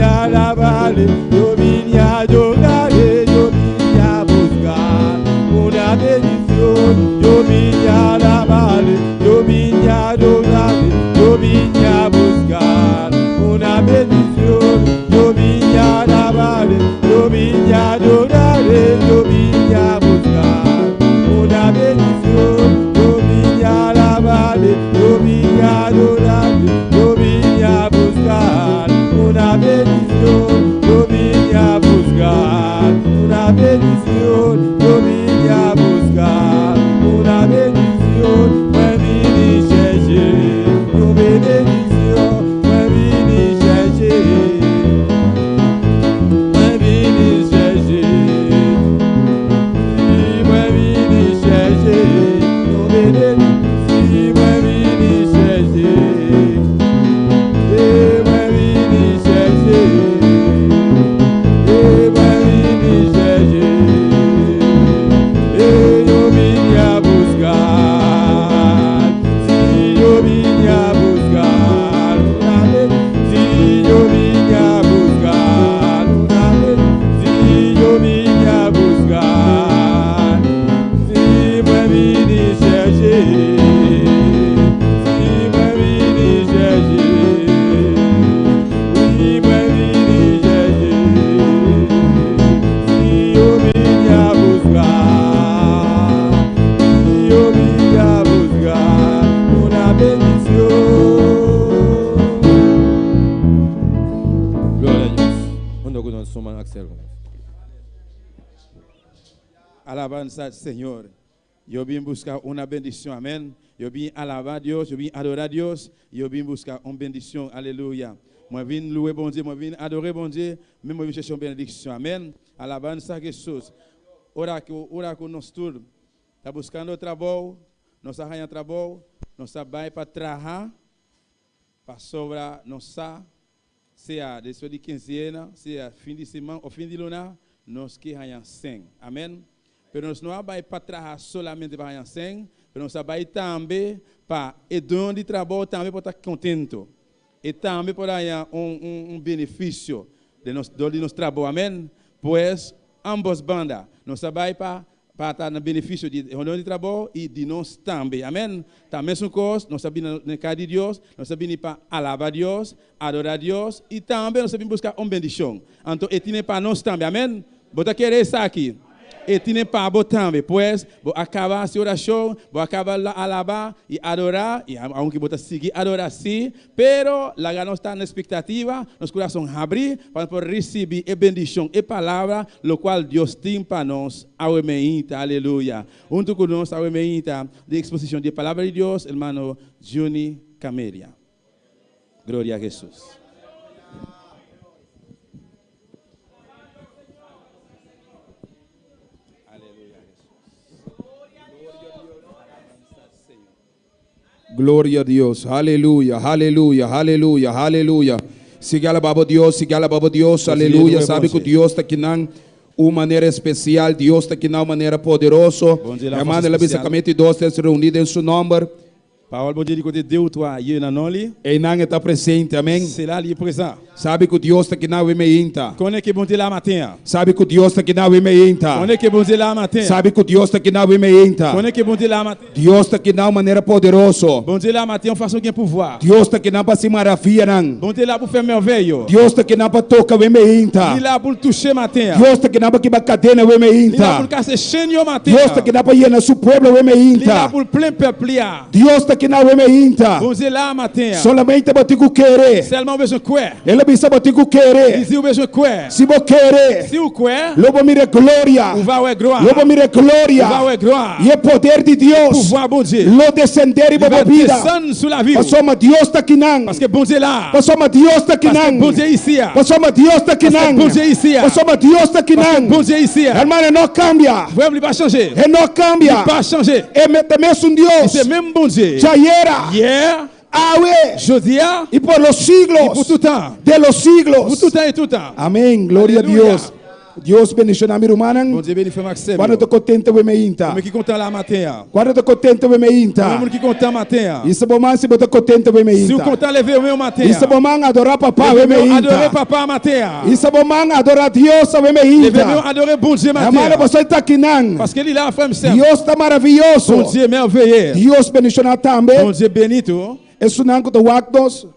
a alabarle, yo vine a adorarle, yo vine a buscar una bendición. Yo vine a alabarle, yo vine a adorarle, yo vine a buscar una bendición. Yo vine a alabarle, yo vine a adorarle, yo vine a buscar una bendición. Yo vine a alabarle, yo vine a adorarle, yo vine a buscar una bendición. Yo vine a buscar una bendición. Yo vine a buscar una bendición. Me vine chercher une bénédiction. Me vine chercher. Me vine chercher. Me vine chercher une bénédiction. Me vine chercher. Me vine chercher. Me vine chercher. Yo vine a buscar. Si yo vine a buscar una vez. Si yo vine a buscar una vez. Si yo vine a buscar. Si me vine chercher. Si me vine chercher. Oui, me vine chercher. Si yo vine a buscar. Si yo vine a buscar una bendición. Gloria a Dios. Cuando con su mano Axel. Alabanza al Señor. Yo vine buscar una bendición. Amén. Yo vine alabar a Dios. Yo vine adorar a Dios. Yo vine buscar une bendición. Alléluia. Moi vine louer bon Dieu. Moi vine adorer bon Dieu. Mais moi vine chercher une bendição. Amém. Alabanza a Jesus. Ora que nós tudo está buscando trabalho, nós arranha trabalho, nós vai para trabalhar, para sobrar, nós se é depois de 15 anos, se é fim de semana ou fim de luna, nós que arranha 100. Amém. Mas nós não vai para trabalhar solamente para arranhar 100, mas nós vai também para e dono de trabalho também para estar contente e também para arranhar benefício de nosso trabalho. Amém. Pois ambas bandas, nós vai para estar no benefício de trabalho e de nós também. Amém? Também são coisas, nós sabemos na casa de Deus, nós sabemos para alabar a Deus, adorar a Deus e também nós sabemos buscar uma bendição. Então, e tem para nós também. Amém? Bota querer isso aqui. E tem para você também. Pois, vou acabar essa oração, vou acabar alabar e adorar, e aunque você seguir adorar sim, pero lá nós está na expectativa, nosso coração abrir para poder receber a bendição e palavra, o qual Deus tem para nós. Aleluia. Junto conosco, de exposição de palavra de Deus, irmão Juni Cameria. Glória a Jesus. Glória a Deus, aleluia, aleluia, aleluia, aleluia. Siga a Deus, aleluia. Sabe que Deus está aqui não uma maneira especial, Deus está aqui não uma maneira poderosa. Irmão, ele basicamente Deus está reunido em seu nome. Paul bon Dieu dit côté Dieu toi yé na non li. E não está presente, amém. C'est là li présent. Sabe que Deus está aqui não é meinta. Connais que bon Dieu là matin. Sabe que Deus está aqui não é meinta. Connais que bon Dieu là matin. Sabe que Deus está aqui não é meinta. Connais que bon Dieu là matin. Deus está aqui não maneira poderosa. Bon Dieu là matin façon que pouvoir. Deus está aqui não para se maravilha não. Bon Dieu là pour faire merveille. Deus está aqui não para tocar é meinta. Il là pour toucher matin. Deus está aqui não para que cadena é meinta. Il là pour casser chaîne yo matin. Deus está aqui não para ir na seu povo é meinta. Il là pour plein peuple là. Deus está aqui não é meinta. Bon Dieu là matin. Solamente batiku querer. Seulement besoin quoi? Ele bisa batiku querer. Si vous besoin quoi? Si vous querer. Si vous quoi? Lobo mire glória. Vous va ouais gloire. Lobo mire glória. Vous va ouais gloire. E o poder de Deus. Pouvoir bon Dieu. Lo descender e boa vida. Descendre sur la vie. Passoma Deus está aqui não. Parce que bon Dieu là. Passoma Deus está aqui não. Bon Dieu ici. Passoma Deus está aqui não. Bon Dieu ici. Passoma Deus está aqui não. Bon Dieu ici. Irmão, não cambia. Ele pas changer. Ele não cambia. Pas changer. É mesmo Deus. C'est même bon Dieu. Já era. Hier. Awe. Jodia. E por los siglos. E por tout temps. De los siglos. Por tout temps et tout temps. Amém. Glória a Deus. Deus bendicionar mi Bon rumanan. Dieu bénit frère Maxime. Quando tô contente with me inta. Combien qui content là matin? Quando tô contente with me Combien inta. monde qui content matin? Isso bom man se botar contente with me Si vous inta. content lever au matin. Isso bom man adorar papá with me Adorer inta. papa matin. Isso bom man adorar Deus with me Lever inta. adorer bon Dieu Amado, matin. você tá aqui não. Parce que il a frère Maxime. Deus tá maravilhoso. Bon Dieu merveilleux. Deus bendicionar também. Bon Dieu bénit tout. Isso não que tu wakdos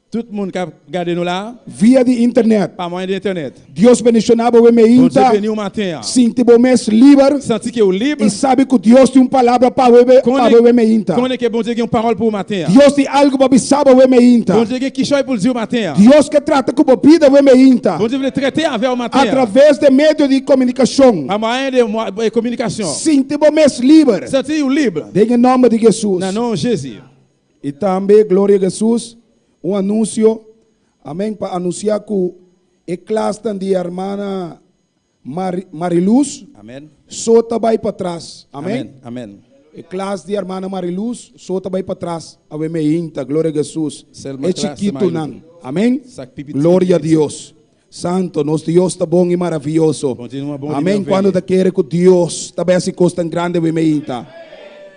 Tout le monde qui a regardé nous là via de internet. par moyen d'internet. Deus bendicionar with me Bon Dieu inta. bénit au matin. Sinti bom mês livre. Senti que vous libre. E sabe que Deus tem uma palavra para o me inta. Connaît que bon Dieu a une parole pour au matin. Deus tem algo para saber o me inta. Bon Dieu a quelque chose pour le dire au matin. Deus que trata com a vida o me inta. Bon Dieu veut traiter avec au matin. Através de meio de comunicação. Par moyen de communication. Sinti bom mês livre. Senti vous libre. Em nome de Jesus. Dans le nom de Jésus. E também, glória a Jesus, anúncio, amém, para anunciar que a classe de irmã Mariluz Amen. só vai para trás. Amém? Amen. A classe de irmã Mariluz só vai para trás. A me inta, glória a Jesus. Selma É classe chiquito Mariluz. não. Amém? Sac pipi- Glória a Deus. Santo, nosso Deus está bom e maravilhoso. Continua bom de Amém. maravilha. Quando te quer que Deus também se costa grande me inta.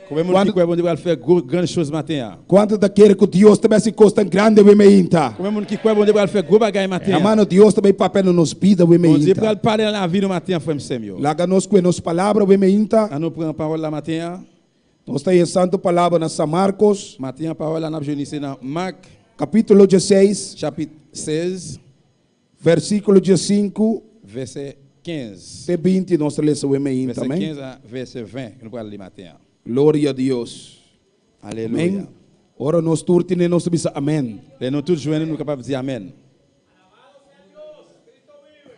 Combien de monde qui croit bon Dieu va faire grandes choses matin? Quando te quer que Deus também se costa grande me inta. Combien de monde qui croit bon Dieu va faire gros bagaille matin? Amado, Deus também papel nos vida me Bon Dieu inta. va parler dans la vie du matin frère Samuel. Laga nos com nos palavras me inta. À nous prendre parole la matin. Nós tem santo palavra na São Marcos, Matin parole là n'a jeunissé dans Marc capítulo 16, chapitre 16 versículo 5 verset 15. até 20, nós lemos o me inta. Verset Amém. 15 à verset 20 que nous parlons le matin. Glória a Deus. Alléluia. Amém. Ora nós turtine nós bisa amém. Les nous tous joindre nous capables de dire amen.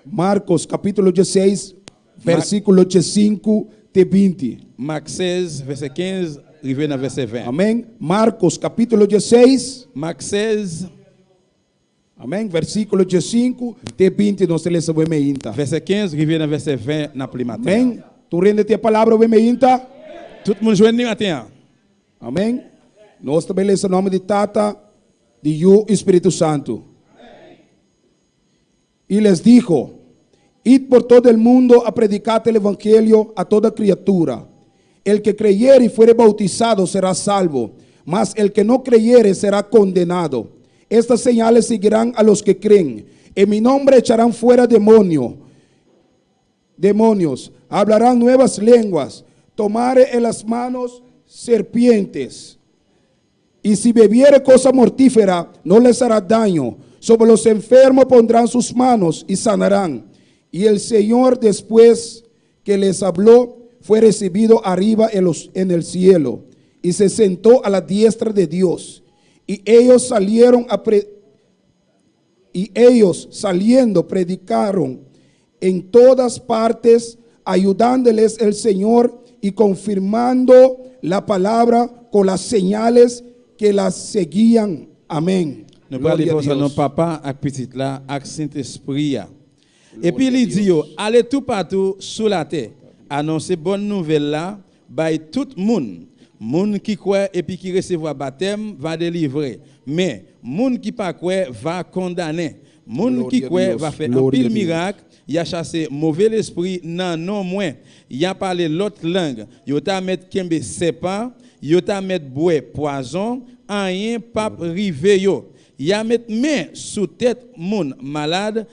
Marcos capítulo 16, versículo 5 até 20. Marc 16 verset 15 arrivé dans verset 20. Amém. Marcos capítulo 16, Marc 16 amém. Versículo 5 até 20, nós lemos o me inta. verset 15 arrivé dans verset 20 dans le matin. Amém. Tu rende-te a palavra o me inta. Tout le monde joindre le matin. Amém. Nós estabelecemos o nome de Tata, de o Espírito Santo. E les dijo: id por todo el mundo a predicar el evangelio a toda criatura. El que creyere y fuere bautizado será salvo, mas el que no creyere será condenado. Estas señales seguirán a los que creen. En mi nombre echarán fuera demonios, hablarán nuevas lenguas, tomaré en las manos serpientes. Y si bebiere cosa mortífera, no les hará daño. Sobre los enfermos pondrán sus manos y sanarán. Y el Señor, después que les habló, fue recibido arriba en el cielo. Y se sentó a la diestra de Dios. Y ellos saliendo predicaron en todas partes, ayudándoles el Señor y confirmando la palabra con las señales que las seguían. Amén. Nous parlons Gloria a pour ça, Dios. non papa avec petit là, avec Saint-Esprit. Et puis il dit, yo, allez tout partout sous la terre, annoncez bonne nouvelle là, by tout le monde. Monde qui croit et puis qui recevra baptême va délivrer. Mais monde qui pas croit va condamner. Monde qui Gloria a croit Dios. va faire un Gloria a pile Dios. miracle. Il a chassé mauvais esprit non moins. Il a parlé l'autre langue. Il a mettre kembe serpent, il a mettre bois poison, rien pas rivé yo. Il a mettre main sous tête moun malade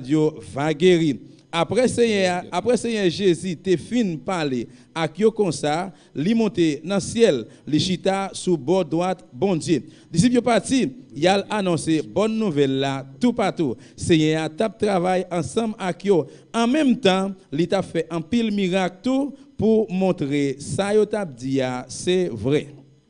yo va guérir. Après Seigneur Jésus te fin parler à yo comme ça, li monter dans ciel, li chita sous bord droite bon Dieu. Disciple parti, il a annoncé bonne nouvelle là tout partout. Seigneur tap travail ensemble avec yo. En même temps, il t'a fait un pile miracle tout pour montrer ça yo tap dit c'est vrai.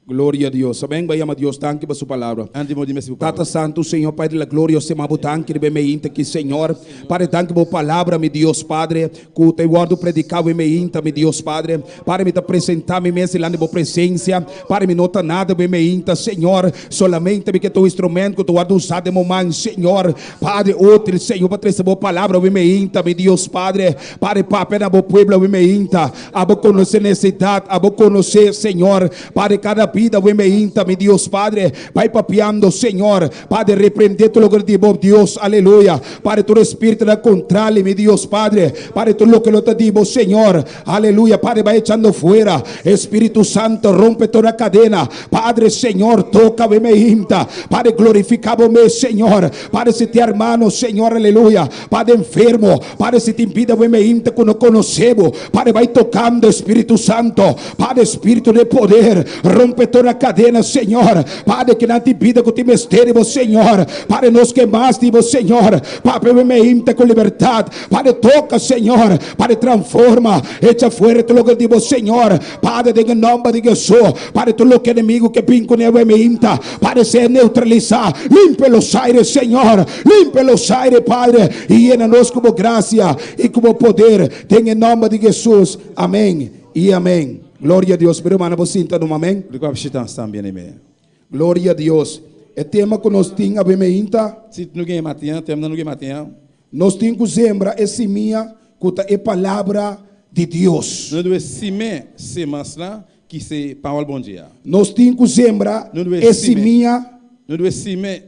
Gloria a Dios. Amén. Vayamos a Dios. Tanque para su palabra. Andy mo di merci pour Tata Santo, Senhor, Pai de la Glória, se mabu tanque de me inta que Senhor, Pai tanque por palavra, meu Deus Padre, que te guardo predicar me inta, meu Deus Padre, para me te apresentar me mesa lá na boa presença, para me nota nada me inta, Senhor, solamente me que tu instrumento que tu guardo usar de momento, Senhor, Padre, outro, Senhor, para trazer boa palavra me inta, meu Deus Padre, para papai na boa pueblo me inta, a boa conhecer necessidade, a boa conhecer, Senhor, para cada vida, we me inta, mi Dios Padre, vai papiando, Senhor, Padre, repreender tu lugar de bom, Dios, aleluya, Padre, tu espírito da controle, mi Dios Padre, Padre, tu lo que lo te digo, Senhor, aleluya, Padre, vai echando fuera, Espírito Santo, rompe toda cadena, Padre, Senhor, toca, we me inta, Padre, glorificamos, Senhor, Padre, se te hermano, Senhor, aleluya, Padre, enfermo, Padre, se te impida, we me inta, que no conocemos, Padre, vai tocando, Espírito Santo, Padre, Espírito de poder, rompe toda cadena, Senhor, Padre, que não te impida que te misteremos, Senhor, Padre, nos quemaste, Senhor, Padre, we me inta com liberdade, Padre, toca, Senhor, Padre, transforma, echa fuera tu lugar de Senhor, Padre, em nome de Jesus, Padre, tu lo que inimigo que pinco ne we me inta, Padre, se neutralizar, limpe los aires, Senhor, limpe los aires, Padre, e llena-nos como graça e como poder, tem em nome de Jesus, amém e amém. Glória a Deus, meu irmão, você sinta no amém? Glória a Deus. É tema que nós temos a bemeita. Se não ganha matinha, temos não ganha matinha. Nós temos que sembrar esse minha, que é palavra de Deus. Nós devemos semear semence lá, que c'est parole bon Dieu. Nós temos que sembrar esse minha. Nous devons semer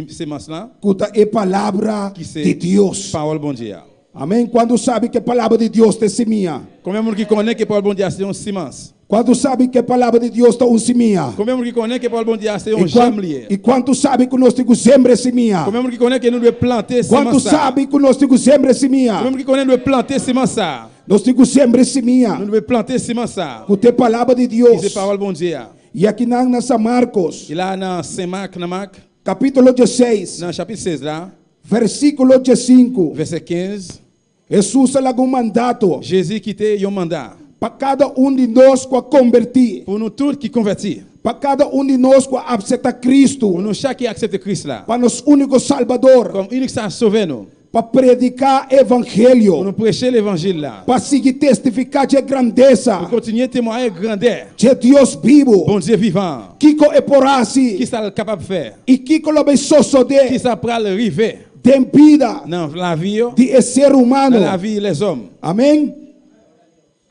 semence là, que é palavra de Deus. Parole bon Dieu. Amém? Quando sabe que a palavra de Deus te semeia? Combien de gens qui connaissent que parole bon Dieu c'est une semence? Quando sabe que a palavra de Deus está semeia? Combien de gens qui connaissent que parole bon Dieu c'est un germe? E quando sabe que nós temos que sembrar semeia? Combien de gens qui connaissent que nous devons planter semence? Quando sabe que nós temos que sembrar semeia? Combien de gens qui connaissent que nous devons planter semence ça? Nós temos que sembrar semeia. Nous devons planter semence ça. Que é palavra de Deus. C'est parole bon Dieu. E aqui na São Marcos. E lá na Saint-Marc, na Marc. Capítulo 16. Dans chapitre 16 là. Versículo 5. Verset 15. Jesus dá um mandato. Jésus quitté un mandat. Para cada de nós que convertir. Pour nous tous qui convertis. Para cada de nós que aceitar Cristo. Pour nous chaque qui accepte Christ là. Para nos único Salvador. Comme unique ça sauver nous. Para predicar evangelho. Pour nous prêcher l'évangile là. Para seguir testificar de grandeza. Pour continuer témoigner grandeur. De Deus vivo. Bon Dieu vivant. Kiko é porasi. Qui ça capable de faire? E Kiko lo besoso de. Qui ça pral arriver? Tem vida. Dans la vie de ser humano. Dans la vie les hommes. Amém?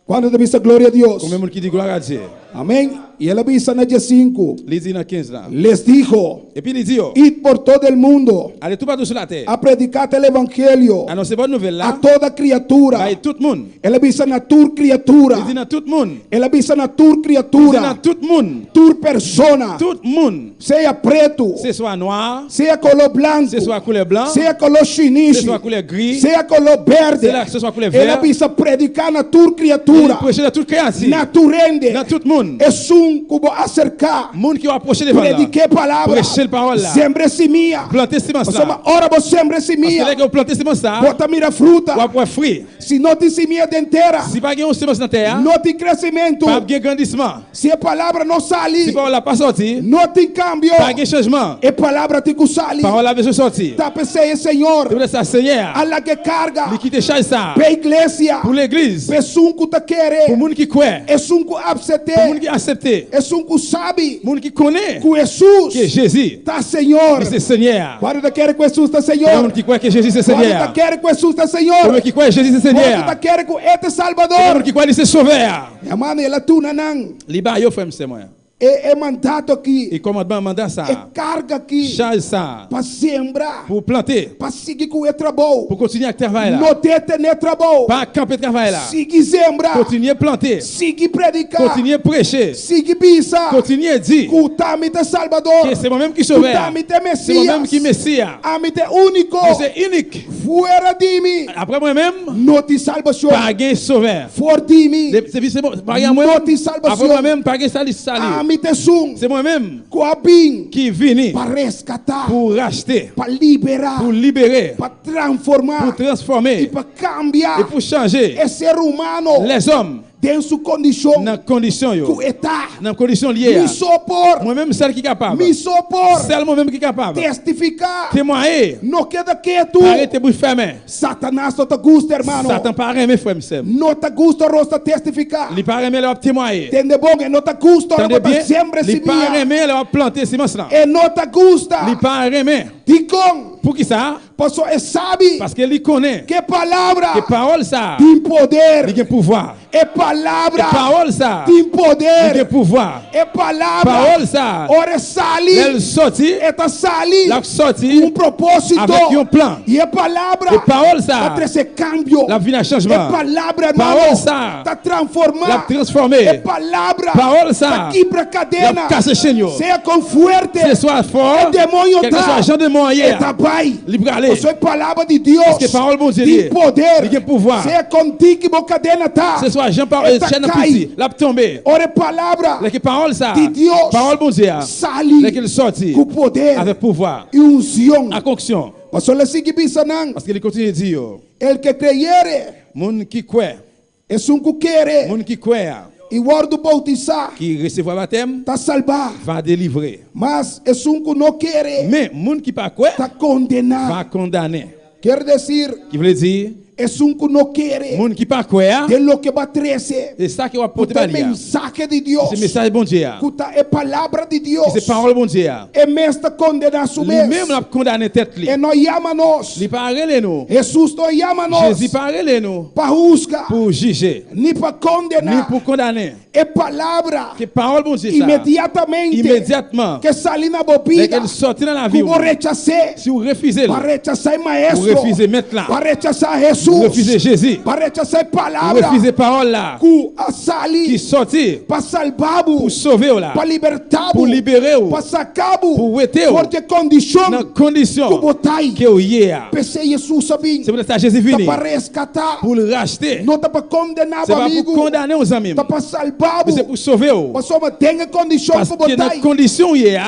Quando diz glória a Deus. Como que diz glória a Deus. Amém? E ela diz na dia 5. Ele diz na 15 lá. Les dijo. E puis ele diz: id por todo el mundo. Allez tout partout sur la terre. A predicar o evangelho. Annoncer bonne nouvelle là. A toda criatura. Vai tout mundo. Ela diz na tur criatura. Ele diz na tout mundo. Ela diz na tur criatura. Ele diz na tout mundo. Tur persona. Tout mundo. Seja preto. Se soit noir. Seja color branco. Se soit couleur blanc. Seja color chinês. Se soit couleur gris. Seja color verde. Se soit couleur vert. Ela diz predicar na tur criatura. Ele prêcher na toute créature. Na turende. Na tout mundo. É como acercar. Mundo que vai approcher devant là. Prediquer palavra. Prêcher parole là. Sembre semia. Planter semence là. Ora você sembre semia. Parce que eu planter semence là. Bota mira fruta. Ou après fruit. Se não tem semia dentera. Se pas gagne semence na terre. Não tem crescimento. Pas gagne grandissement. Se a palavra não sai. Se parole là pas sorti. Não tem cambio. Pas gagne changement. E palavra tem que sair. Parole là besoin sortir. Tá pensei Senhor. Tu ça Seigneur. Allah que carga. Ele quitte charge ça. Para igreja. Pour l'église. Pessoa que tá querer. Pour monde qui croit. É um que aceitar. Pour monde qui accepter. É um que sabe. Monde qui connaît. Que Jesus. Que Jésus. Tá Senhor. C'est Seigneur. Quando tá querer que Jesus tá Senhor. Monde qui croit que Jésus c'est Seigneur. Quando tá querer que Jesus tá Senhor. Monde qui croit que Jésus c'est Seigneur. Quando tá querer que é Salvador. Monde qui croit que c'est sauveur. Amane ela tu nanang. Liba yo frère c'est moi. É mandato aqui. E commandement mandat É ça. carga aqui. Charge ça. Para sembrar. Pour planter. Para seguir com o trabalho. Pour continuer à travailler là. Não ter trabalho. Pas camper travail là. Seguir sembrar. Continuer planter. Seguir predicar. Continuer prêcher. Seguir bisa. Continuer dire. Kutami te Salvador. Que c'est moi-même qui sauveur. Kutami te Messias. C'est moi-même qui Messia. Ami te único. Que c'est unique. Fuera de mim. Après moi-même. Não te salvação. Pas gain sauveur. For de mim. C'est bon. Pas gain moi-même. Não te salvação. Après moi-même pas gain salut. Ami te sum. C'est moi-même qui vini para resgatar, pour racheter, para liberar, pour libérer, para transformar, pour transformer e para cambiar et pour changer esse ser humano les hommes dans sua condição, dans condition yo, que está, dans condition liée. Moi-même celle qui est capable, celle moi-même qui est capable, testificar, témoigner, não queda quieto, arrêtez bouche fermée. Satanás não te gusta, hermano. Satan pas aimer frère monsieur. Não te gusta rosta testificar. Il pas aimer leur témoigner. Entende bom? Não te gusta rosta sempre semia. Il pas aimer leur planter semence là. E não te gusta. Il pas aimer. Ticon. Por que ça? Pastor, ele sabe Parce que ele connaît que palavra que parole ça, tem poder. il a pouvoir. É palavra Parole ça, tem il a poder. pouvoir. É palavra. Parole ça, Ora sali. elle sorti, Eta sali. la sorti propósito. avec un plan. E é palavra. Et parole ça, Tra esse cambio. la vie à É changement. palavra, Parole irmão. ça, Tá transformar. la É transformer. palavra. Parole ça, Tá quebra cadena. la casse chenio. Seja com fuerte. Que soit fort, É demônio quel que soit agent de mon hier, Eta pai. libre aller. Isso é palavra de Deus. Parce que parole bon Dieu, Tem poder. il a pouvoir. Seja contigo que a cadena tá. Ce soit agent par Eta chaîne cai. petit, la tomber. Ora é palavra Les paroles ça, de Deus. parole bon Dieu, Sali. les qu'il sorti Com poder. avec pouvoir, E unção. à conction. Pastor, ele sigue pensando. Parce qu'il continue de dire, El que creyere. moun qui croit, É um que quer. moun qui croit, Igual do bautizar. qui recevra baptême, Tá salvar. va délivrer. Mas é que não quer. Mais moun qui pas croit, Tá condenar. va condamner. Quer dizer, Qui veut dire, é que não quer. moun qui pas croit, De lo que vai trazer. c'est ça qui va porter Kuta balia. mensagem de Deus. C'est message bon Dieu. Kuta é palavra de Deus. C'est parole bon Dieu. É mesta condenação Lui-même mesmo. l'a condamné tête li. E nós chama-nos. Il pas relé nous. Jesus não chama-nos. Jésus pas relé nous Para buscar. pour juger, Ni para ni condenar. pour condamner. É palavra. Que parole bon Dieu ça. Imediatamente. Immédiatement, Que sali na dès bobida. qu'elle sortit dans la vie, Que vou rechacer. si vous refusez, Para vous rechazar maestro. refusez maintenant, Para rechazar vous Jesus. refusez Jésus, Para rechazar vous palavra. refusez parole là, Que a sali. qui sortit Para salvar-vos. pour sauver là, Para libertar-vos. pour libérer vous, Para sacar-vos. pour wete Porque condição dans condition que botai. que vous y est. PC Jesus sabim. C'est pour ça que Jésus Tá venu para rescatar. pour le racheter. Não tá para condenar C'est o pas amigo. pour condamner aux amis, Tá para salvar-vos. mais c'est pour sauver vous. Pastor, mas tenha condição Parce que que dans botai. condition y est,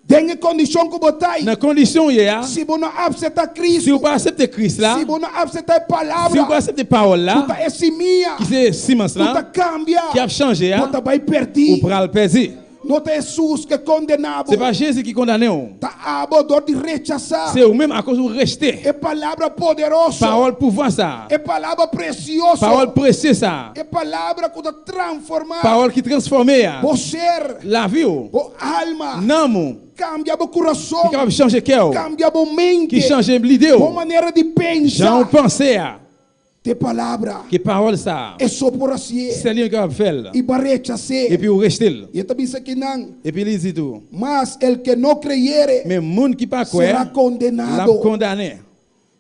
Tenha condição que botai. dans condition y est, Se você não aceitar si Cristo. vous pas accepter Christ là, Se você não aceitar a si vous pas palavra. accepter parole là, Puta esse minha. qui c'est Simons Puta là, cambia. qui a changé, Puta vai ou perder. pour le perdre. Não é Jesus que condenava. C'est pas Jésus qui condamne vous. Tá abodor de rechazar. C'est vous-même à cause de vous rester. É palavra poderosa. Parole pouvoir ça. É palavra preciosa. Parole précieuse ça. É palavra que tá transformar. Parole qui transforme O ser. la vie. O alma. Non, mon. Cambia o coração. Qui capable de changer cœur. Cambia a mente. Qui change l'idée. A maneira de Jean pensar. pensé à. De palavra. Que parole ça. É só por assim. C'est lui qui va faire. E para rechazar. Et puis vous restez. E também isso aqui não. Et puis il dit tout. Mas el que não creyere Mais moun qui pas será croire, l'a condenado. condamné.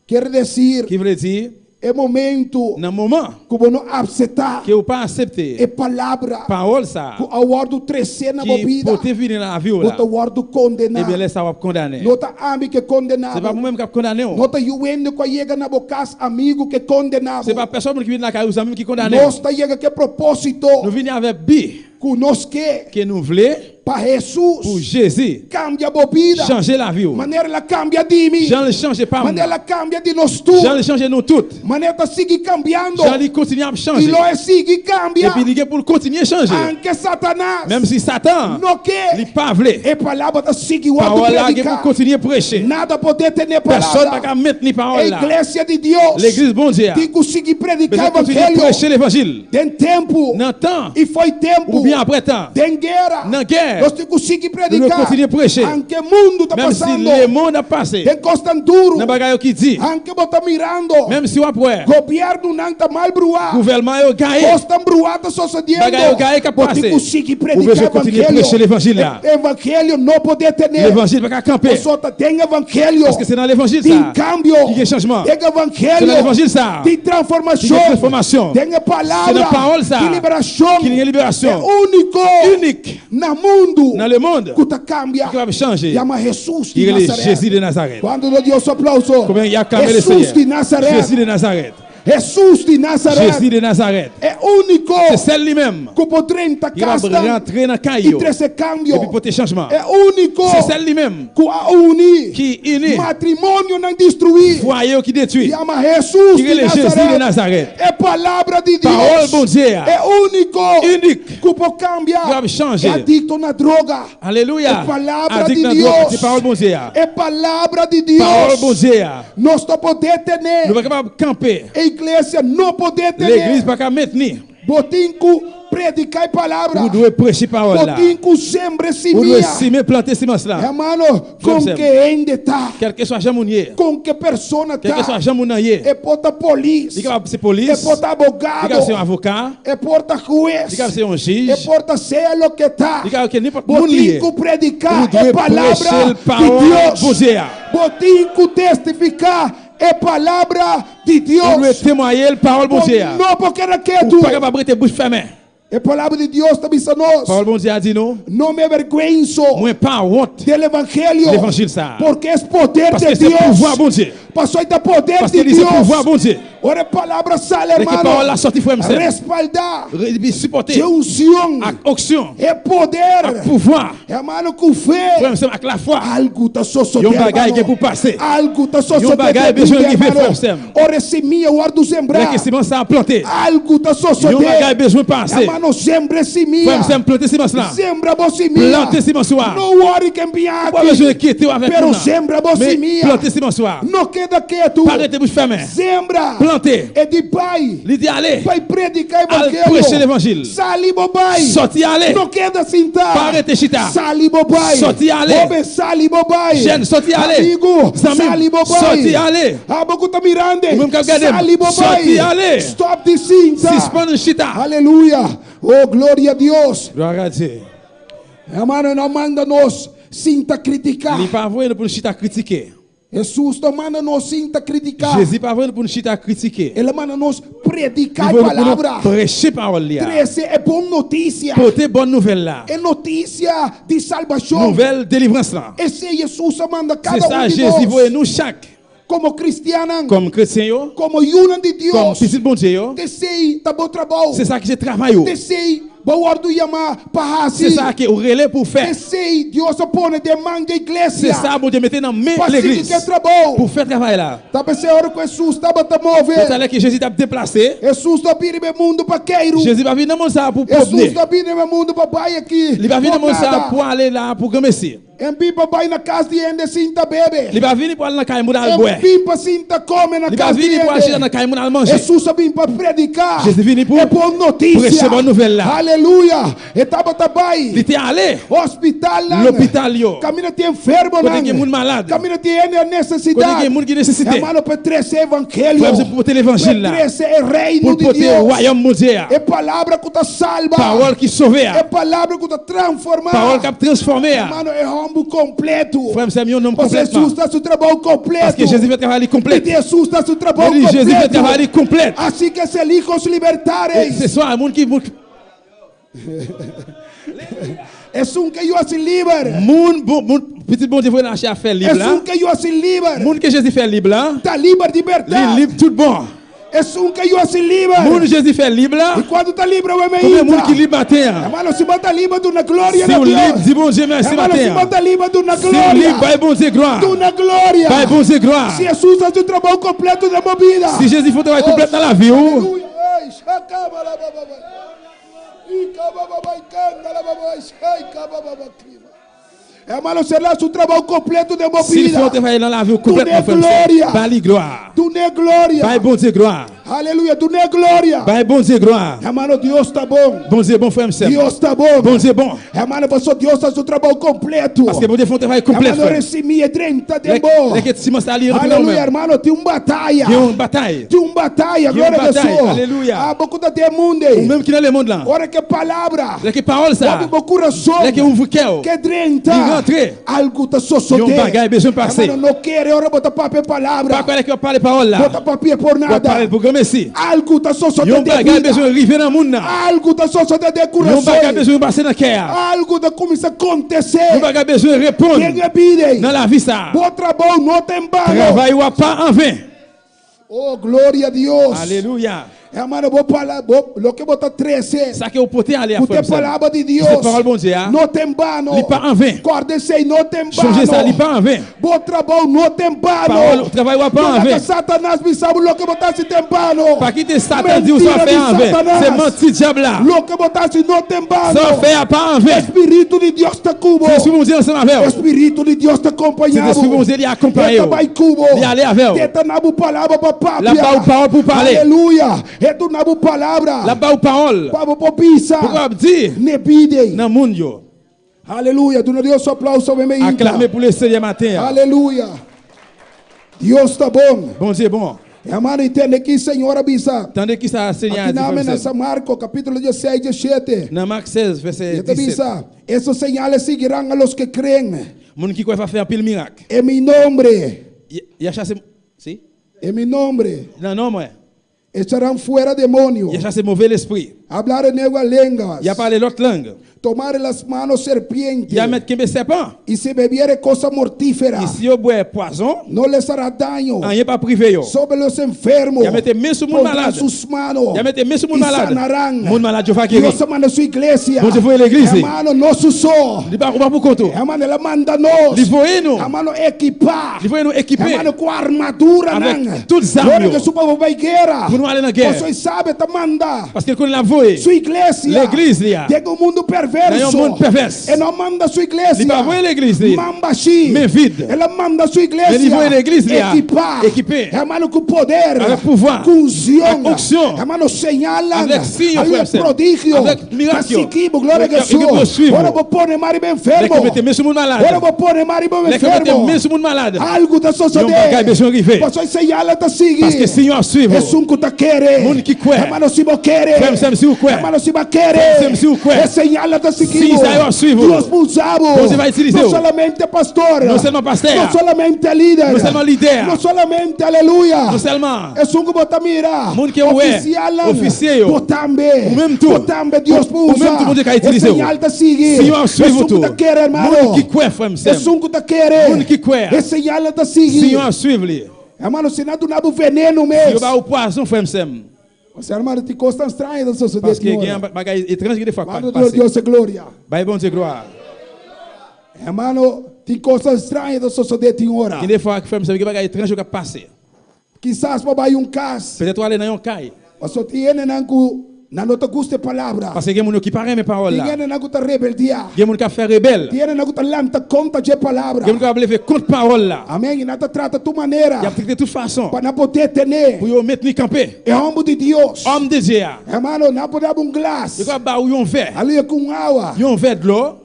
Quer dizer, Qui veut dire, é momento dans le moment que você não aceitar que vous pas accepté é palavra parole ça, que ao guardo crescer na qui vida, peut te venir dans la vie là, você guardo et condenar. bien laisse ça va condamner. Não tá amigo que C'est pas condenado. vous-même qui a condamné. Não tá juendo que chega na boca amigo que condenado. C'est pas personne qui vient dans la carrière, vous qui condamne. Nós tá chega que propósito Nous venons avec bi que nós quer que nous voulons para pour Jesus Jésus cambia a vida. changer la vie. Maneira ela cambia de mim. Jean le change pas Maneira moi. ela cambia de nós tudo. Jean le change nous toutes. Maneira tá seguir cambiando. Jean il continue à E changer. nós seguir Et cambia. puis il est pour continuer à changer. Anche Satanás Même si Satan não quer. il pas voulu. E palavra tá seguir o Parole là il est pour predicar. continuer à prêcher. Nada poder ter Personne n'a palavra. qu'à mettre ni A parole là. igreja de Deus L'église bon Dieu. tem que conseguir Mais predicar je o continue à evangelho. prêcher l'évangile. Tem tempo. Dans le temps E foi tempo. ou bien après temps. Tem guerra. Dans la guerre. Nós temos que conseguir Nous predicar. continuer à prêcher. Anche o mundo tá Même si passando. le monde a passé. Tem costa duro. Dans bagaille qui dit. Anche bota mirando. Même si après. Governo não tá mal bruar. Gouvernement est gagné. Costa bruada sucedendo. Bagaille gagné que Você passé. consegue Ou predicar bien continuer à prêcher l'évangile là. Evangelho não poder ter. L'évangile va camper. Só tem evangelho. Parce que c'est dans l'évangile Tem ça. cambio. Qui est changement. Tem C'est dans evangelho. l'évangile ça. Tem Qui transformação. est transformation. Tem C'est palavra. dans parole ça. Tem liberação. Qui est É libération. único. Unique. No mundo. Dans le monde. Que tá cambia. Qui va changer. Chama Jesus de Il est Nazaré. Jésus de Nazareth. Quando nós Deus aplauso. Combien il y a clamé le Jesus de Seigneur. Nazaré. Jésus de Nazareth. Jesus de Nazaré. Jésus de Nazareth. É único. C'est celle lui-même Que por 30 qui va casas rentrer dans le e caillou. 13 Et cambio. puis porter changement. É único. C'est celle lui-même Que a unir. qui unit Matrimônio não destruir. foyer qui détruit. Chama Jesus Qui est de le Jésus de Nazaré. Nazareth. É palavra de Deus. Parole bon Dieu. É único. Unique. Que por cambiar. Qui va changer. É adicto na droga. Alléluia. É palavra Addict de dans drogue, Deus. c'est parole bon Dieu. É palavra de Parole bon Deus. Dieu. Nós não podemos ter. Nous ne pouvons pas camper. A igreja não pode ter. L'église ne peut pas maintenir. Botinco predicar a palavra. Vous devez prêcher parole là. Botim com sembre Vous devez semia. semer, planter semence là. Hermano, com Frère, que ainda tá. Quel que soit jamounier, Com que persona quel que soit tá. jamounier, É porta il polícia. est capable de ser É police, porta il est capable de ser un abogado. avocat, É porta juez. il est capable de ser un juge, É porta ser lo que tá. il est capable de n'importe monde lié. Botim com predicar Vous é devez prêcher palavra la de parole de Deus. Dieu. Botim com testificar é palavra de Vous devez Deus. témoigner la parole de Dieu. Não porque não quer Vous tu. n'êtes pas capable de te bouche fermée. É palavra de Deus também a La nós. parole de Dieu a dit non. Não me avergüenzo Moi, pas honte. del evangelho. L'évangile ça. Porque é poder Parce de que c'est le pouvoir Deus. de Dieu. Passou aí da poder Parce de que c'est le Deus. pouvoir de Dieu. Ora a palavra sale, Dès que la parole a hermano. sorti, frère, c'est Respaldar. supporter. De unção. Avec onction. É Avec poder. pouvoir. Hermano, com fé. Frère, c'est avec la foi. Algo tá só Il y a un bagage qui est pour passer. Algo tá só E um bagage besoin de viver, frère, Sam. Ora semia, o ar do Dès sembrar. que semence a planté. Algo tá só Il y a un bagage besoin de passer. Hermano, sembre Frère, semia. c'est planter semence là. Sembra bo semia. Planter semence là. Não ore que enviar Pas besoin de aqui. quitter avec Pero nous. sembra bo Mais semia. planter semence là. Não queda quieto. Pas arrêter bouche fermée. Sembra. Planter. É de pai. L'idée aller. Vai predicar Al prêcher evangelho. l'évangile. Sali bobai. Sorti aller. Não queda sentar. Pas arrêter chita. Sali bobai. Sorti aller. Obe sali bobai. Jeune, sorti aller. Amigo, Zami, sali bobai. sorti aller. Aboku tá mirando. O mesmo que eu quero. Sali bobai. Sorti aller. Stop de cinta. Suspendre chita. Aleluia. Oh, glória a Deus. Gloire à Dieu. Hermano, não manda nos cinta criticar. Il n'est pas envoyé pour nous chita critiquer. Jesus não manda nos cinta criticar. Jésus n'est pas envoyé pour nous chita critiquer. Ele manda nos Il predicar a veut pour palavra. nous prêcher parole là. 13 é boa notícia. Porter bonne nouvelle là. É notícia de salvação. Nouvelle délivrance là. Esse Jesus manda C'est cada ça, de Jésus nós. voit nous chaque. Como cristiano. Comme chrétien yo. Como una de Comme Deus. petit bon Dieu yo. Desei tá bom trabalho. C'est ça que je travaille yo. Desei bom ordem yama C'est pahasi. ça que au relais pour faire. Desei Deus põe demanda C'est igreja. ça, bon Dieu, mettez dans main Para l'église. que trabalho. Pour faire travail là. Tá pensando hora que Jesus tava tá Vous mover. savez que Jésus t'a déplacé. Jesus tá vindo meu mundo para queiro. Jésus va venir dans mon ça pour Jesus promener. tá vindo meu mundo para baixo aqui. Il va venir dans mon ça pour aller là pour remercier. Em para baixo na casa de ende sinta bebe. Il va venir pour aller dans caille moudal boire. Em para sinta come na Il va casa de venir pour acheter dans ende. caille moudal manger. Jesus vem para predicar. Jésus venu pour É boa prêcher notícia. bonne nouvelle là. Aleluia. Etapa tabai. Il était allé Hospital lá. l'hôpital yo. Caminha tem enfermo Côté lá. que moun malade. Caminha tem ende Côté que necessidade. moun qui nécessité. Hermano, para trazer evangelho. Frère, c'est pour porter l'évangile là. Para trazer o reino Pour de porter le Deus. royaume de Dieu. É palavra que tá salva. Parole qui sauve. É palavra que tá transformar. Parole qui a transformé. Hermano, é rombo completo. Frère, c'est un homme Parce que complètement. Jesus está seu trabalho Parce completo. que Jésus fait travailler complet. E Jesus está seu trabalho Il dit Jésus fait travailler completo. complet. Assim que se hijos libertarem. Ce soir, un monde qui É que eu assim livre. petit bon Dieu veut lâcher à faire É libre là. que eu assim livre. Monde que Jésus fait libre là. Está livre de libertar. Libre tout bon. É que eu assim livre. Monde Jésus fait libre là. E quando está livre, o homem Combien de monde qui entra. libre matin? Hermano, se bota livre de uma glória Si de on libre, Deus. dis bon Dieu merci Hermano, se matin. bota livre de uma Si on libre, glória. bye bon Dieu gloire. De uma glória. Bye bon Dieu gloire. Se Jesus faz o trabalho completo da minha vida. Si Jésus fait travailler complet dans la vie, oh, Aleluia. Ai, shakaba la baba. Ikaba baba ikanda la baba. Shaikaba baba kriba. Hermano, será o trabalho completo da minha s'il vida. faut travailler dans la vie complètement, Donner gloria. frère, bye gloire. Tu não é glória. Bye bon Dieu gloire. Aleluia, tu não é glória. Bye bon Dieu gloire. Hermano, Deus está bom. Bon Dieu bon frère, monsieur. Deus está bom. Bon Dieu bon. Hermano, passou Deus faz o trabalho completo. Parce que bon Dieu fait travailler complet, Hermano, frère. recebia 30 de bom. Les que Simon s'allie Aleluia, hermano, tem batalha. Il y a une bataille. Tem batalha, Il y a glória une a bataille. Deus. Aleluia. Ah, beaucoup de mundo. Ou même qui dans le monde là. Ora que palavra. Les que parole ça. Sabe, meu coração. Les que ouvre cœur. Que 30. Il rentre. Algo tá Il y a sosodé. un bagage besoin de passer. Hermano, não quer, ora botar papel Pas palavra. quoi les que parle parole là. Bota papel por Pas parler nada. pour grand merci. Algo tá Il y sosodé a un de bagage vida. besoin de arriver dans le monde là. Algo tá sosodé de Il y a un coração. bagage besoin de passer dans le cœur. Algo tá começar a Il y a un acontecer. bagage besoin de Quem répondre é vida? dans la vie ça. Bom trabalho, não tem balo. Travail ou pas en vain. Oh, glória a Deus. Alléluia. Hermano, vou falar, lo que botar 13. Ça que vous pouvez aller à Porque a faire. palavra de Deus C'est parole bon Dieu. não tem bano. Li pas en vain. Acordem-se, não tem Changer ça, il bano. pas en vain. Bom trabalho, não tem Parole, bano. travail ou pas en Não é vain. que Satanás me sabe lo que botasse tem bano. Pas quitter Satan dit ou ça Mentira fait de en vain. Satanás. C'est menti diable là. Lo que botasse não tem Ça bano. fait pas en vain. Espírito de Deus está cubo. C'est ce que vous dites ensemble avec O vous. Espírito de Deus está C'est acompanhado. ce que vous dites accompagner. Tenta vai cubo. Il aller avec vous. Tenta na palavra para La parole pour parler. Aleluia. É do nabo palavra. La ba ou parole. Pavo popisa. Pourquoi dire Ne pide. dans monde yo. Aleluia. Tu não deu seu aplauso bem meio. Acclamer pour le Seigneur matin. Aleluia. Deus está bom. Bon Dieu bon. Amado, entende que Senhor avisa. Tandis que ça Seigneur Aqui na dit. nessa Marcos, capítulo 16, 17. Dans Marc 16 verset E te 17. avisa. Esos señales seguirán a los que creen. Moun qui croit va faire pile miracle. En mi nombre. Il a chassé si En mi nombre. non non moi. Echarán fuera demonios. Il a chassé mauvais esprit. Hablar en nuevas lenguas. Il a parlé l'autre langue. Tomar en las manos serpientes. Il a mettre qu'un serpent. Y si bebiere cosa mortífera. Ici au bois poison. No les hará daño. Rien pas privé yo. Sobre los enfermos. Il a mettre main sur mon Pondrán malade. sus manos. Il a mettre main sur mon y malade. sanarán. Mon malade je va guérir. Dios manda su iglesia. Bon Dieu voit l'église. Hermano, nos usó. Il pas pour conto. Hermano, la manda nos. Il voit nous. Hermano, equipar. Il voit nous équiper. Hermano, com armadura, Avec nan. toutes les armes, Glória yo. que su povo vai guerra. Pour nous aller dans la guerre. Você sabe, te manda. Parce qu'il connaît la voie. Sua iglesia. L'église là. Chega um mundo Dans perverso. un monde perverse. E não manda sua iglesia. Il pas voir l'église. Mambaxi. Mais vide. Ela manda sua iglesia. Mais il voit l'église là. Equipar. Équipé. Hermano, com poder. Avec pouvoir. Com unção. Avec onction. Hermano, señalan. Avec signe, Aleluia, frère. prodígio. Avec miracle. Caciquismo, glória a Eu vou Jesus. suivre. Ora, vou pôr Mari bem Les enfermo. que mettez main sur mon malade. Ora, vou pôr Mari bem Les que mettez enfermo. main sur mon malade. Algo da Yon bagay sociedade. besoin arriver. Você señala te sigue. Parce que Seigneur suivre. Es un que te quiere. Moun que quer. Hermano, si vos quiere. Frère, Sam, si vous quer. Hermano, si vos quiere. Frère, si vous quer. Es señala te Si seguimos. ça yo suivre. Dios pulsamos. Você vai utiliser. No solamente pastor. Non seulement pasteur. No solamente líder. Non seulement leader. No solamente aleluya. Non seulement. Es un que bota mira. Moun que é oficial yo. Botambe. Ou même tout. Botambe Dios Ou pulsa. même tout monde que a Es utilisé. señal te sigue. Seigneur Es suivre un tout. que te quiere, hermano. Moun qui quer frère Sam. Es un que te quiere. Moun que quer. Es señal te sigue. Seigneur suivre lui. Hermano, se não tu não veneno Yo mesmo. ba ou poison frère Sam. Você, hermano, te costa estranho da sociedade. Parce que il y a un bagay étrange qui des fois Hermano, passer. Deus é glória. Bail bon Dieu gloire. Hermano, tem coisas estranhas da sociedade hora. Qui des fois frère Sam qui bagay étrange qui passer. Quizás vai cas. Peut-être aller dans un caille. Você tiene nangu na nota guste palavra. Parce que il y a moun qui parle mes paroles là. Tiene nangu ta rebeldia. Il y a moun qui fait rebelle. Tiene nangu ta lanta conta de palavra. Il y a moun qui lever contre parole là. Amém. E nata trata tu Il y a maneira. de toute façon. Para não poder ter. Pour yo mettre ni camper. É homem de Deus. Homme de Dieu. Hermano, não pode dar glass. Il ba ou yon verre. Ali com água. Yon verre de l'eau.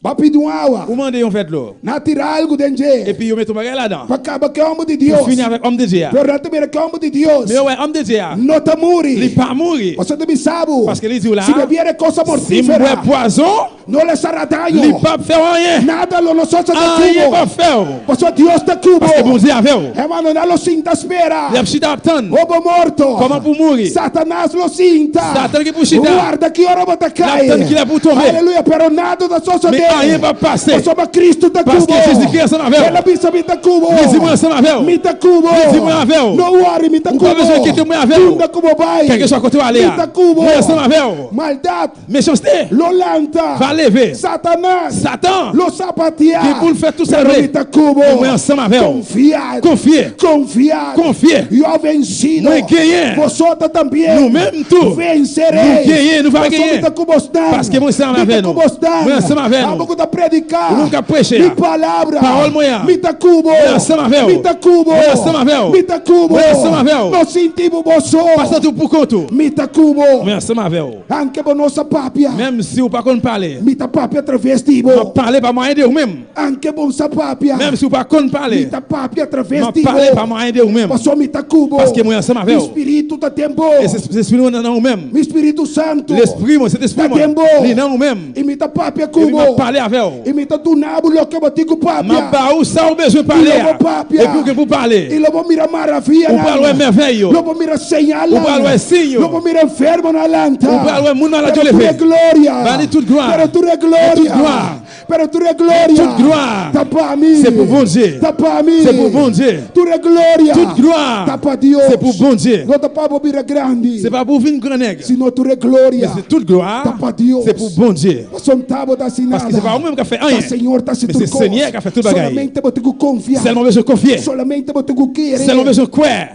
Vai pedir água. Ou mande yon verre de l'eau. Não tirar algo dentro. Et puis yo met ton bagage là-dedans. Para acabar que é homem de Deus. Pour finir avec homme de Dieu. Pero não te mira que é homem de Deus. Mais ouais, homme de Dieu. Não te Il muri. pas mourir. Você também sabe. Parce que il dit là. Se beber coisa Si mortífera. m'boit poison, Não lhe será il daño. pas faire rien. Nada lo nosotros te Rien pas cubo. faire. Porque Deus te cubo. Parce que bon Dieu avec vous. Hermano, não lo sinta espera. Il a chita attendre. Obo morto. Comment pour mourir? Satanás lo sinta. Satan que pour chita. Guarda que hora você cai. Satan que é pour tomber. Aleluia. Pero nada da sua Mais rien pas passer. Porque Cristo te Parce cubo. que Jésus-Christ est ensemble avec Ela vous. bisa me te cubo. Dis-moi ensemble avec vous. Me te cubo. Dis-moi avec vous. Não worry, me te Ou cubo. pas besoin de quitter moi avec vous. Tunda como vai. Quel que soit côté où aller. Me te cubo. Moi ensemble avec vous. Maldade. Méchanceté. Lolanta. Va lever. Satanás. Satan. Lo sapatear. Qui pour le faire tout ça. Pero me te cubo. Moi ensemble avec vous. Confiado. Confier. Confiado. Confier. E ao vencido. Moi gagner. Vosotros também. Nous même tout. Vencereis. Nous gagner, nous va gagner. Gostar. Parce que moi ensemble avec nous. Moi ensemble avec nous. Vamos a predicar. Nous nunca prêcher. Mi palavra. Parole moya. Mi te cubo. Moi ensemble avec vous. Mi te cubo. Moi ensemble avec vous. Mi te cubo. Moi ensemble avec vous. Nós sentimos vosso. Passons tout pour compte. Mi te cubo. Moi ensemble avec vous. Anche por nossa papia. Même si vous pas qu'on parler. Mi te papia travestivo. M'a parler pas moyen de vous même. Anche por nossa papia. Même si vous pas qu'on parler. Mi te papia M'a travestivo. parler pas moyen de vous même. Passou mi te cubo. Parce que moi ensemble avec Mi vous. espírito tá tempo. Et c'est l'esprit nous dans nous même. Mi espírito santo. L'esprit moi, cet esprit moi. Il est dans nous même. E mi te papia Et puis m'a cubo. parler avec vous. E mi te tunabo lo que botico M'a papia. pas où ça ou besoin de parler. Il a pas papia. Et puis que vous E parlez. lobo mira maravilha. Ou parle merveille. Lobo mira señal. Ou parle signe. Lobo mira enfermo na lanta. Ou parle moun malade Pero tu levé. é glória. Vale toute gloire. Pero tu é Toute glória. gloire. Pero tu é glória. Toute gloire. Tá para mim. C'est pour bon Dieu. Tá para mim. C'est pour bon Dieu. Tu é glória. Toute gloire. Tá para Deus. C'est pour bon Dieu. Não tá para bobira grande. C'est pas pour une grande nègre. Sino tu é glória. Mais c'est toute gloire. Tá para Deus. C'est pour bon Dieu. Son tabo tá assinada. Parce que c'est pas vous-même qui a fait O rien. Senhor tá se Mais c'est turcou. Seigneur qui a fait tout le bagaille. Solamente botico confiar. Seulement besoin de confier. Solamente botico querer. Seulement besoin de croire.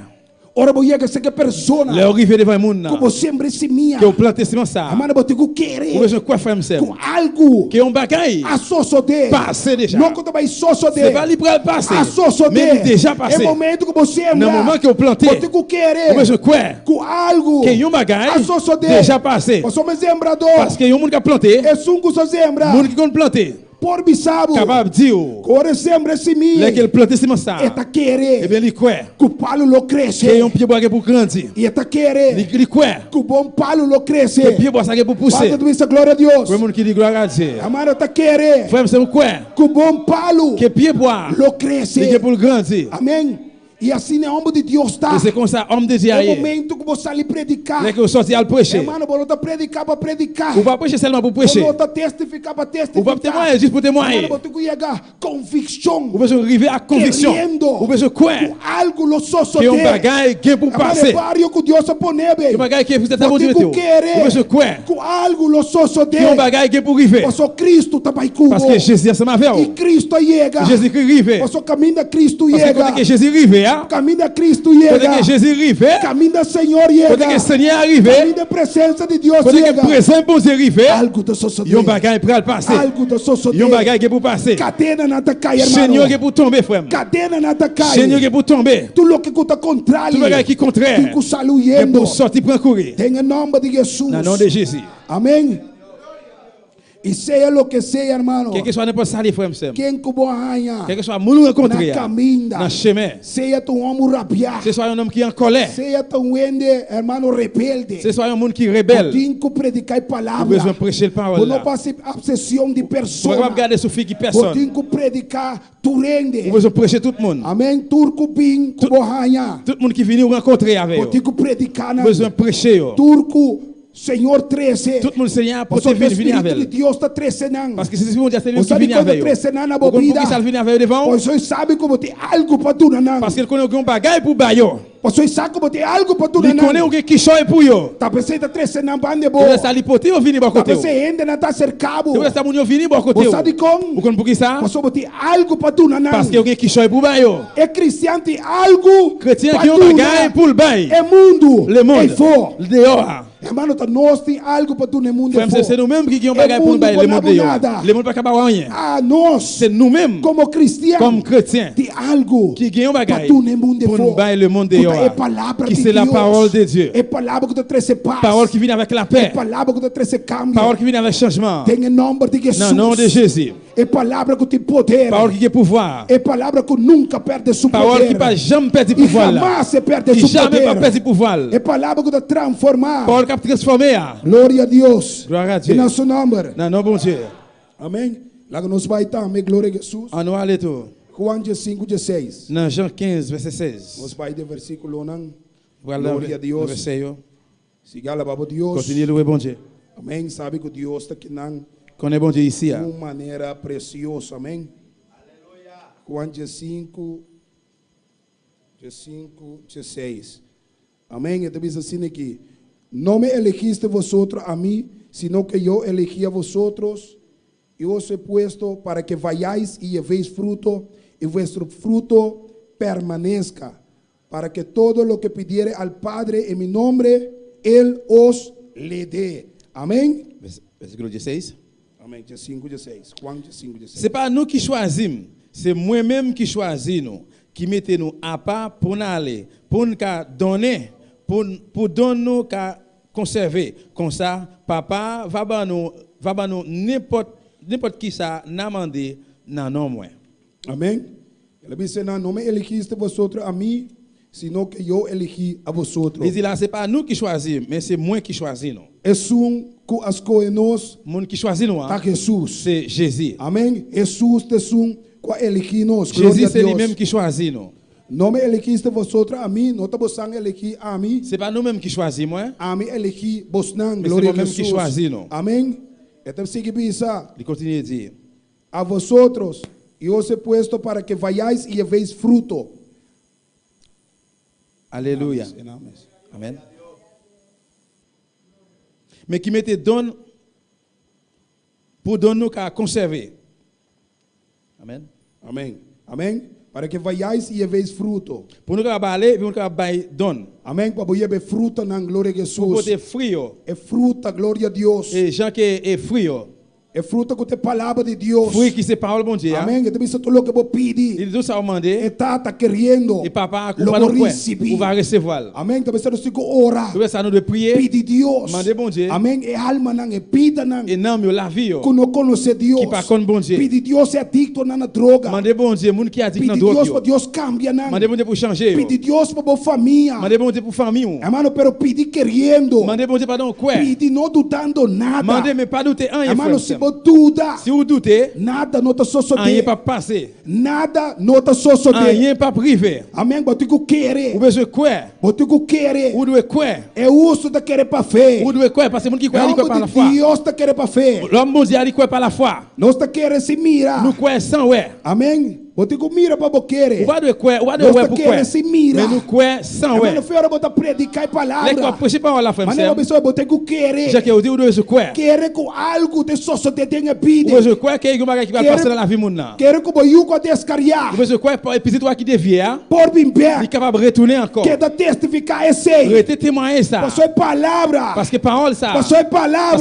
Ora voy a que essa persona, Là, arrivé devant le monde, como sempre semia, que vous plantez semence ça. amana bote ku Vous querer, besoin quoi faire, monsieur? com algo, Que on bagaille. a soso de, Passé déjà. não que tu vai soso de, C'est pas libre à passer. a soso Mais il est de, déjà passé. é momento que você Dans le moment que vous plantez, bote ku querer, vous besoin quoi? com algo, Que yon bagaille a soso de, déjà passé. você me sembrador, Parce que yon monde qui a planté, é sungu so sembra, monde qui a planté, por bisabo, capable de dire, ora sembra semia, là qu'elle planté semence ça. eta Eh querer, bien, il quoi? que o palo lo cresce, Que yon pied bois pour grandir. e eta querer, Il quoi? que o bom palo lo cresce. Que pied bois ça pour pousser. Father, tu glória a Deus. Pour le monde qui dit gloire à Dieu. Amado, tá querer Frère, c'est quoi? que o bom palo Que pied bois, lo cresce. il est pour grandir. Amém. E assim é onde Deus está. Et c'est comme ça, homme de Dieu. É o momento que você ali predicar. Là que vous sortez à le prêcher. Irmão, você tá predicar para predicar. Vous ne pas prêcher seulement pour prêcher. Você tá testificar para Vous ne pas testificar. témoigner juste pour témoigner. Irmão, você chegar convicção. Vous besoin arriver à conviction. Vous besoin quoi? Algo lo sosso Que de. un bagaille qui est pour passer. Vário que Deus ponebe. Que un bagaille qui est pour être bon Dieu. Você Vous querer. besoin quoi? Com algo lo sosso de. Que un bagaille qui est pour arriver. Você Cristo tá vai cubo. Parce que Jésus c'est ma E vie. Cristo chega. Jésus qui arrive. Você caminho da Cristo Parce que chega. quand Jésus arrive, hein? Caminho da Cristo Quand chega. Jésus arrive, Caminho da Senhor quand chega. le Seigneur arrive, Caminho da presença de Deus quand le chega. présent bon Dieu arrive, Algo da sosso il y a un bagaille pour passer. Algo da sosso Il y a un bagaille qui est pour passer. Cadena na ta caia, Seigneur qui est irmão. pour tomber, frère. Cadena na ta Seigneur qui caia. est pour tomber. Tudo lo que tu tá contrário. Tout bagaille qui est contraire. Fico Il est saluyendo. pour sortir pour courir. Tem em nome de Jesus. Dans le nom de Jésus. Amém. E seja lo que seja, irmão. Quel que soit n'importe ça, les frères, monsieur. Quem que arranha Quel que soit mon rencontré na caminha. dans le chemin. Seja tu homem rabiar. Ce soit un homme qui est en colère. Seja tu ende, irmão rebelde. Ce soit un monde qui est rebelle. Tem que predicar Vous palavra. besoin de prêcher la parole Pour não là. passar obsessão de Vous ne pessoa. pas regarder sur fille qui Você personne. tem que predicar tu rende. Vous besoin de prêcher tout le monde. Amém. Turco bem como arranha. Tout le monde qui vient nous rencontrer avec Você vous. tem que predicar na Vous besoin de prêcher. Yo. Turco Senhor 13. Tout le monde Seigneur pour Você te venir Espírito avec de elle. Deus está trecenando. Parce que c'est mon Dieu, c'est lui Você qui sabe vient quando avec vous. trecenando na Vous comprenez bobida? pourquoi ça vient avec vous devant? Você sabe como tem algo para tu nanan. Parce qu'il connaît un bagage pour bayo. Você sabe como tem algo para tu Il connaît nanan. un qui choye pour yo. Tá pensando trecenando bande Vous bo. laissez aller porter ou venir bon Tá côté. pensando ainda não tá cercado. Vous laissez mon Dieu venir bon côté. Você sabe Vous como? comprenez pour qui ça? Você tem algo para tu nanan. Parce qu'il y a qui choye pour bayo. É cristiano tem algo Chrétien para qui ont tu bagage nanan. pour le bail. É mundo. Le É monde. fora. Dehors. Irmão, tá nós tem algo para tu no mundo. Frère, c'est nous-mêmes qui ont É bagage pour le bail. Le mundo monde por dehors. nada. Le monde pas capable de rien. Ah, nós C'est nous-mêmes como cristiano comme chrétiens tem algo qui gagnons para bagage tu no mundo pour nous bailler le monde É dehors. palavra Qui de c'est la Deus. parole de Dieu. É palavra que te traz paz. Parole qui vient avec la É paix. palavra que te traz cambio. Parole qui vient avec changement. Tem em nome de Jesus. Dans le nom de Jésus. É palavra que tem poder. Parole qui a pouvoir. É palavra que nunca perde seu Parole qui poder. pas jamais perdre E pouvoir là. jamais se perde Qui seu jamais pas poder. perdre pouvoir. É palavra que te transformar. Parole qui a transformé. Glória a Deus. Gloire à E Dieu. nosso nome. Dans le bon Dieu. Amém. Lá que nós vai estar, amém. Glória a Jesus. En nous aller tout. Juan 5:16. Dans Jean 15, verset 16. Nós vai de versículo não. Voilà Gloria a le Dios. verset. Yo. Siga lá para Deus. Continuez louer bon Dieu. Amém. Sabe que Deus está aqui não. Connais bon Dieu ici. De uma maneira preciosa. Amém. Juan 5:16. Amém. Então diz assim aqui: não me elegiste vosotros a mim, sino que eu elegi a vosotros e os he puesto para que vayáis y llevéis fruto y vuestro fruto permanezca, para que todo lo que pidiere al Padre en mi nombre, Él os le dé. Amém. Versículo 16. Amém. 5:16. Juan 5:16. Ce n'est pas nous qui choisissons, c'est moi-même qui choisis nous, qui mettons nous à part pour nous aller, pour nous donner, pour donner nous conserver. Comme ça, papa va nous n'importe qui ça n'a demandé dans nom moi. Amém. Ele diz: não me elegiste vosotros a mim, sino que eu elegi a vosotros. Il dit là, ce n'est pas nous qui choisissons, mais c'est moi qui choisis nous. Que escolhe nós, Le monde qui choisit nous, tá Jesus. c'est Jésus. Amém. Jesus te que elegi nós. Jésus, Glória a c'est lui-même Deus. qui choisit nous. Não me elegiste vosotros a mim, não te vosang elegi a mim. Ce n'est pas nous-mêmes qui choisissons moi. A mim elegi vos não. Mais Glória c'est a moi-même qui Jesus. choisis nous. Amém. Então sigue bisa. Il continue de dire. A vosotros eu os he puesto para que vayáis y llevéis fruto. Alléluia. Amém. Amen. Mais qui mettait donne pour donner nous qu'à conserver. Amen. Amém. Amém. para que vayáis y llevéis fruto. Pour nous aller, pour nous bailler donne. Amém. Para llevar fruto na glória de Pour Jesus. porter fruit yo. É fruta, glória a Deus. Et gens qui est fruit yo. É fruta que tem palavra de Deus. Fruit qui c'est parole bon Dieu. Amém. Que também se tu louco vou pedir. Il tout ça demander. E tá querendo. Et papa Lo va nous vou quoi? receber. On va recevoir. Amém. Também se tu orar. Donc ça nous de prier. Pedir Deus. Demander bon Dieu. Amém. É alma não é vida não. Et non mais la vie yo. Que não conhece Deus. Qui pas connaît bon Dieu. Pedir Deus é adicto na droga. Demander bon Dieu, moun qui addict dans Pedir drogue Deus yo. para Deus cambia não. Demander bon Dieu pour changer yo. Pedir Deus para boa família. Demander bon Dieu pour famille yo. Hermano, pero pedir querendo. Demander bon Dieu pardon quoi? Pedir não dudando nada. Demander mais pas douter un Hermano, frère. se você duda, Si vous doutez, nada não está rien suceder. pas passé. Nada não está suceder. Rien pas privé. Amém? Você tem que querer. Ou besoin quoi? Você tem que querer. Ou doit quoi? É o uso da querer para fé. Ou doit quoi? Parce que moun qui É croit, il croit par la onde foi. Deus está querer para fé. L'homme bon Dieu, il croit par la foi. Nós está querer se mira. Nous croyons sans ouais. Amém? Você tem que mira para você Ou querer. pas de quoi? Ou pas de Nós ouais está pour quoi? querer se mira. Mais nous croyons sans ouais. Hermano, fora você predicar a Les quoi palavra. prêcher par la femme, Mas c'est. não pessoa você tem que querer. J'ai que vous dire, ou doit se quoi? Querer com algo de suceder tem que Ou pedir. besoin quoi? Qu'il y a un bagage qui va passer dans la vie moun nan. Quero que o Yuko descarregar. Ou besoin quoi? Pour petit toi qui dévie, hein? Por bem Il est pé. capable de retourner encore. Queda testificar esse. Rester témoigner ça. Passou a palavra. Parce que parole ça. Passou a Parce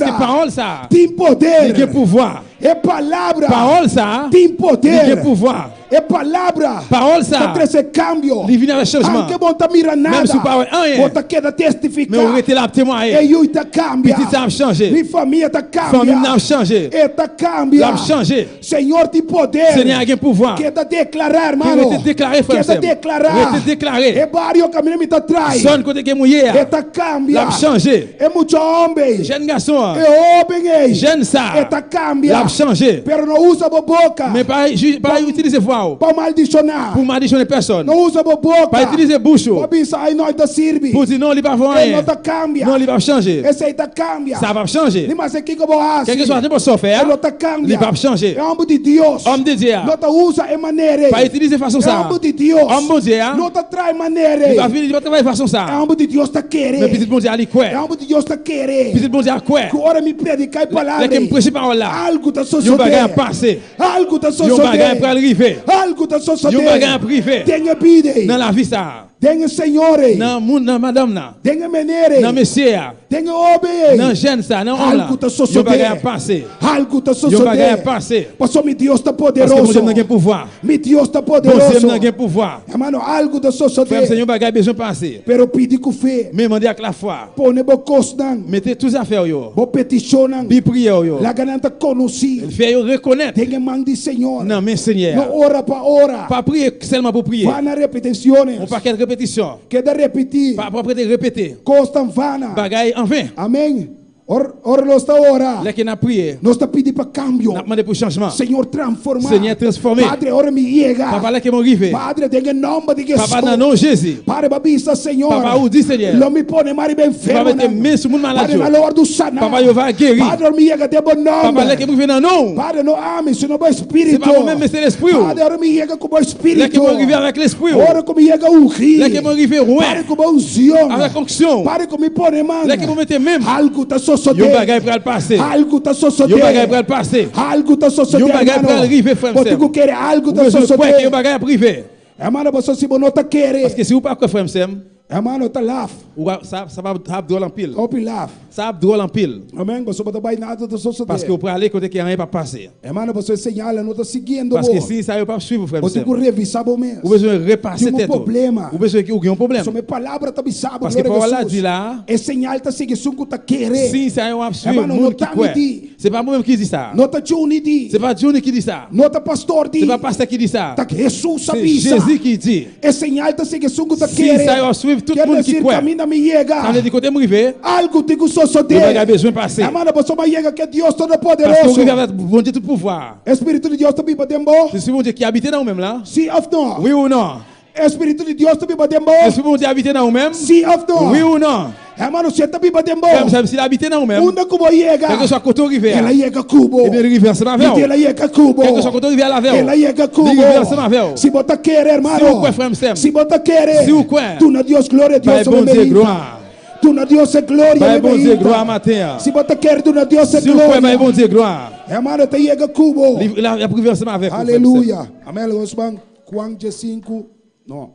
que palavra. parole ça. Tem Il y a poder. pouvoir. É palavra. Parole ça. Tem Il y a poder. pouvoir. É palavra. Parole Tá ça. trazer cambio. Il vient avec changement. Anche bom tá mira nada. Même si parole rien. Bota queda Mais on testificar. était là pour E témoigner. eu tá cambia. Petit ça a changé. Minha família tá Famille cambia. n'a changé. E tá cambia. L'a changé. Senhor tem poder. Seigneur a un pouvoir. Queda declarar, Qui irmão. était déclaré, frère. Queda declarar. Était déclaré. É barrio caminho me tá atrás. Sonne côté que mouillé. Eta cambia. L'a changé. É muito homem. Jeune garçon. É homem. Jeune ça. Eta cambia. L'a changé. Pero não usa a boca. Mais pas utiliser voix. Para maldicionar. Pour malditionner personne. Não usa a boca. Pas utiliser bouche. Para pensar aí nós da sirve. Pour dire non, il va voir Ele rien. não tá cambia. Non, il va changer. Esse aí tá cambia. Ça va changer. Nem mais aqui que eu vou fazer. Quel que soit le bon faire, Ele não tá cambia. il va changer. É homem de Deus. Homme de Dieu. Não tá usa é maneira. Pas utiliser façon É ça. homem de Deus. Homme bon Dieu. Não tá trai maneira. Il va venir, il va travailler façon É ça. homem de Deus tá Mais querer. petit bon Dieu, il É quoi? homem de Deus tá querer. Petit bon Dieu, quoi? Que hora me predicar a palavra. Là, qui me prêche parole là. Algo tá Yon bagay sucedendo. passé. Algo tá Yon bagay pour sucedendo. arriver. Algo tá Yon bagay sucedendo. privé. Tenha pide. Dans la vie ça. Tenha senhores. Dans moun, dans madame là. Tenha menere. Dans monsieur. Tenha homem. Dans jeune ça, dans homme là. Algo tá Yon bagay sucedendo. passé. Algo tá Yon bagay sucedendo. passé. Pastor, meu Deus tá Parce que mon poderoso. Dieu n'a pas pouvoir. Meu Deus tá Mon Dieu poderoso. n'a pas pouvoir. Hermano, algo tá Frère, sucedendo. Seigneur, bagay besoin passer. Pero pedi com fé. Mais demandez avec la foi. Pone bo costan. Mettez tous affaires yo. Bo petitionan. Bi prière yo. La gananta conheci. Fait yo reconnaître. Tenha mão de Senhor. Non, mais Seigneur. No hora pa hora. Pas prier seulement pour prier. Vá na repetições. On pas quelle répétition. Queda repetir. Pas prêter répéter. Costan vana. Bagay en vain. Amém. Ora nós está ora. Là qu'on a prié. Nós está pedindo para cambio. On a demandé pour changement. Senhor transformar. Seigneur transformer. Padre, ora me llega. Papa là qui m'ont arrivé. Padre, tenha nome de Jesus. Papa dans nom Jésus. Padre, babisa Senhor. Papa ou dit Seigneur. Não me pone mais bem Papa enfermo. mettez main sur mon malade. Padre, na hora do sanar. Papa yo va guérir. Padre, me llega de bom Papa là qui nome. m'ont dans nom. Padre, não ame, senão bom C'est espírito. pas moi-même mais c'est l'esprit. Padre, ora me llega com bom Là qui espírito. m'ont arrivé avec l'esprit. Ora que me llega ungir. Là qui m'ont arrivé Padre, ouais. com bom unção. Avec onction. Padre, que me pone mão. Là qui m'ont mettez même. Algo tá Yo sucedendo. bagay pour le passer. Algo tá Yo sucedendo. bagay pour le passer. Algo tá sucedendo. Yo bagay pra arriver, frère, Você Sam. quer algo tá Ou besoin de quoi que yo sucedendo. bagay privé. Hermano, você se não tá querer. Parce que si vous pas quoi frère Sam, Hermano, tá laf. ou ça va drôle en pile. Open laf. Ça drôle en pile. Amém. Você não vai nada tá sucedendo. Parce que vous pouvez aller côté qui rien pas passer. Hermano, você señala, não tá seguindo. Parce que si ça yo pas suivre frère Você Sam. tem que revisar o mês. Ou besoin de repasser Tem tête. problema. Ou besoin que ou un problème. Só minha palavra tá bisabo. Parce que parole là dit là, É señal tá seguindo sunco tá querer. si ça yo pas suivre Hermano, monde não qui tá croit. me dit. C'est pas moi-même qui dit ça. Não tá unidi. C'est pas Johnny qui dit ça. Não tá pastor C'est di. pas pasteur qui dit ça. Tá Jesus C'est avisa. Jésus qui dit. É señal tá seguindo sunco tá Si querer. ça yo suivre tout le Quer monde qui dizer, croit. caminho me Ça llega. veut dire côté m'arriver, Algo tem que yo bagay suceder. besoin passer. Hermano, você vai chegar que é Deus Parce que Todo-Poderoso. vous avez bon Dieu tout pouvoir. Espírito de Deus tá vivo dentro. C'est bon Dieu qui habite dans vous-même là. Sim ou não? Oui ou non? Espírito de Deus tá vivo dentro. Est-ce que bon Dieu habite dans vous-même? Sim ou não? Oui ou non? Hermano, você tá vivo dentro. Comme ça, s'il habite dans vous-même, Onde como chega? quel que soit côté arrivé, Ela chega cubo. et bien arrivé ensemble avec vous. Ela chega cubo. Quel que soit côté arrivé à la veille. Ela chega cubo. Arrivé ensemble avec vous. Se bota querer, hermano. Si vous croyez, frère Sam. Se bota querer. Si vous croyez. Tu na Deus glória a Deus. Pai bon Dieu gloire. Tu na Deus é glória. Pai bon Dieu aleluia. gloire matin. Se bota querer, tu na Deus é Si vous croyez, Pai glória. bon Dieu gloire. Hermano, te chega cubo. Il a privé ensemble avec vous. Aleluia. Amém, Osman. Juan 5, no.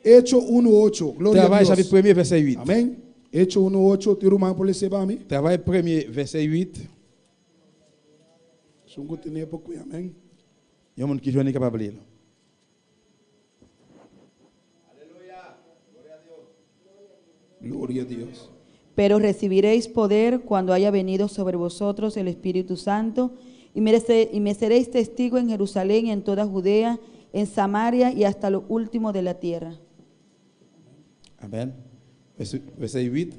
Hecho 1:8. Gloria a Travail Dios. chapitre 1er verset 8. Amén. Hecho 1:8. Tira uma por esse para mim. Travail 1er verset 8. Sungo tenía pouco, amém. Il y a un monde qui joue capable de lire. Gloria a Dios. Pero recibiréis poder cuando haya venido sobre vosotros el Espíritu Santo, y me seréis testigo en Jerusalén y en toda Judea, en Samaria y hasta lo último de la tierra. Amen. Verset 8.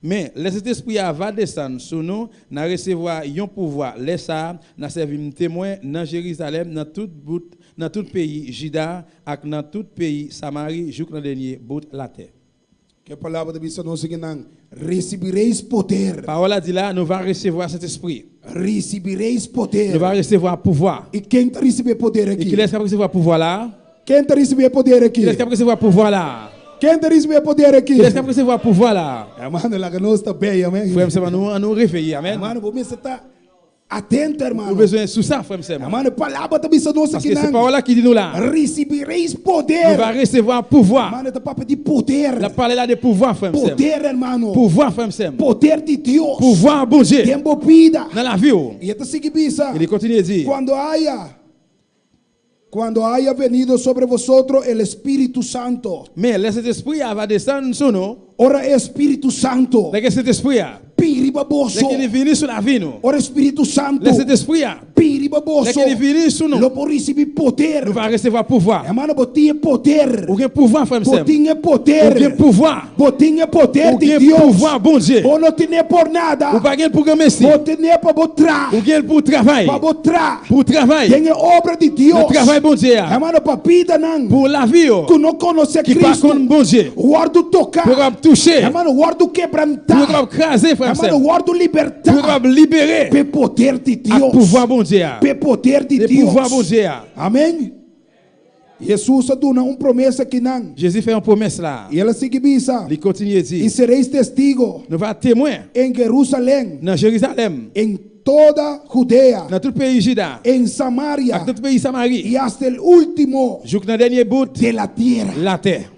Mais le Saint-Esprit va descendre sur nous, n'a recevoir un pouvoir. Laisse ça, n'a servi témoin dans Jérusalem, dans tout pays Juda, et dans tout pays Samarie, jusqu'au dernier bout de la terre. Que a palavra da missa não sigue não. Recebereis poder. Parole a dit là, nous allons recevoir cet esprit. Recebereis poder. Nous allons recevoir pouvoir. E quem está recebendo poder Et aqui? qui laisse recevoir pouvoir là? Quem está recebendo poder aqui? Qui laisse recevoir pouvoir là? Quem está recebendo poder aqui? Qui laisse recevoir pouvoir là? Irmão, lá que nós está bem, amém? Frère, c'est nous réveiller, amen. Irmão, você está atento, Nous irmão. avons besoin de tout ça, frère. Irmão, a palavra da missa não Parce sigue que c'est não. parole là qui dit nous là. Recebereis Nous poder. allons recevoir pouvoir. Irmão, está para pedir poder. La parole là de pouvoir, frère. Poder, irmão. Pouvoir, frère. Poder de Deus. Pouvoir, bon Dieu. Tempo vida. Dans la vie. E está seguindo bisa. Il continue à dire. Cuando haya venido sobre vosotros el Espíritu Santo. Mais cet esprit va descendre sur nous. Ora Espíritu Santo. Dès que cet esprit Piriba bosso. dès qu'il est venu sur la vie nous. Ora Espíritu Santo. Cet esprit Piriba bosso. dès qu'il est venu sur nous. Lo por receber poder. Nous allons recevoir pouvoir. Hermano, botinha poder. Ou bien pouvoir, frère. Botinha Ou poder. bien pouvoir. Botinha poder Ou de bien Deus. pouvoir, bon Dieu. Ou não tem por nada. Ou pas gain pour merci. Botinha para botar. Ou gain pour travail. Para botar. Pour travail. Tem obra de Deus. Le travail, bon Dieu. Hermano, para vida não. Pour la vie. Que não conhece Qui pas Cristo. contre bon Dieu. Guardo tocar. Pour toucher. Hermano, guardo quebrantar. Pour craser, frère. Hermano, guardo libertar. Pour libérer. Pe poder de A Deus. pouvoir, bon Dieu. Pe poder de Le Deus. pouvoir, bon Dieu. Amém? Jesus dona uma promessa que não. Jésus fait une promesse là. E ela sigue bisa. Il continue à E dire. sereis testigo Nous allons témoin em Jerusalém, dans Jérusalem, em toda Judea, dans tout le pays Juda, em Samaria dans tout le pays Samarie, e hasta el último jusqu'au dernier bout de la tierra. la terre.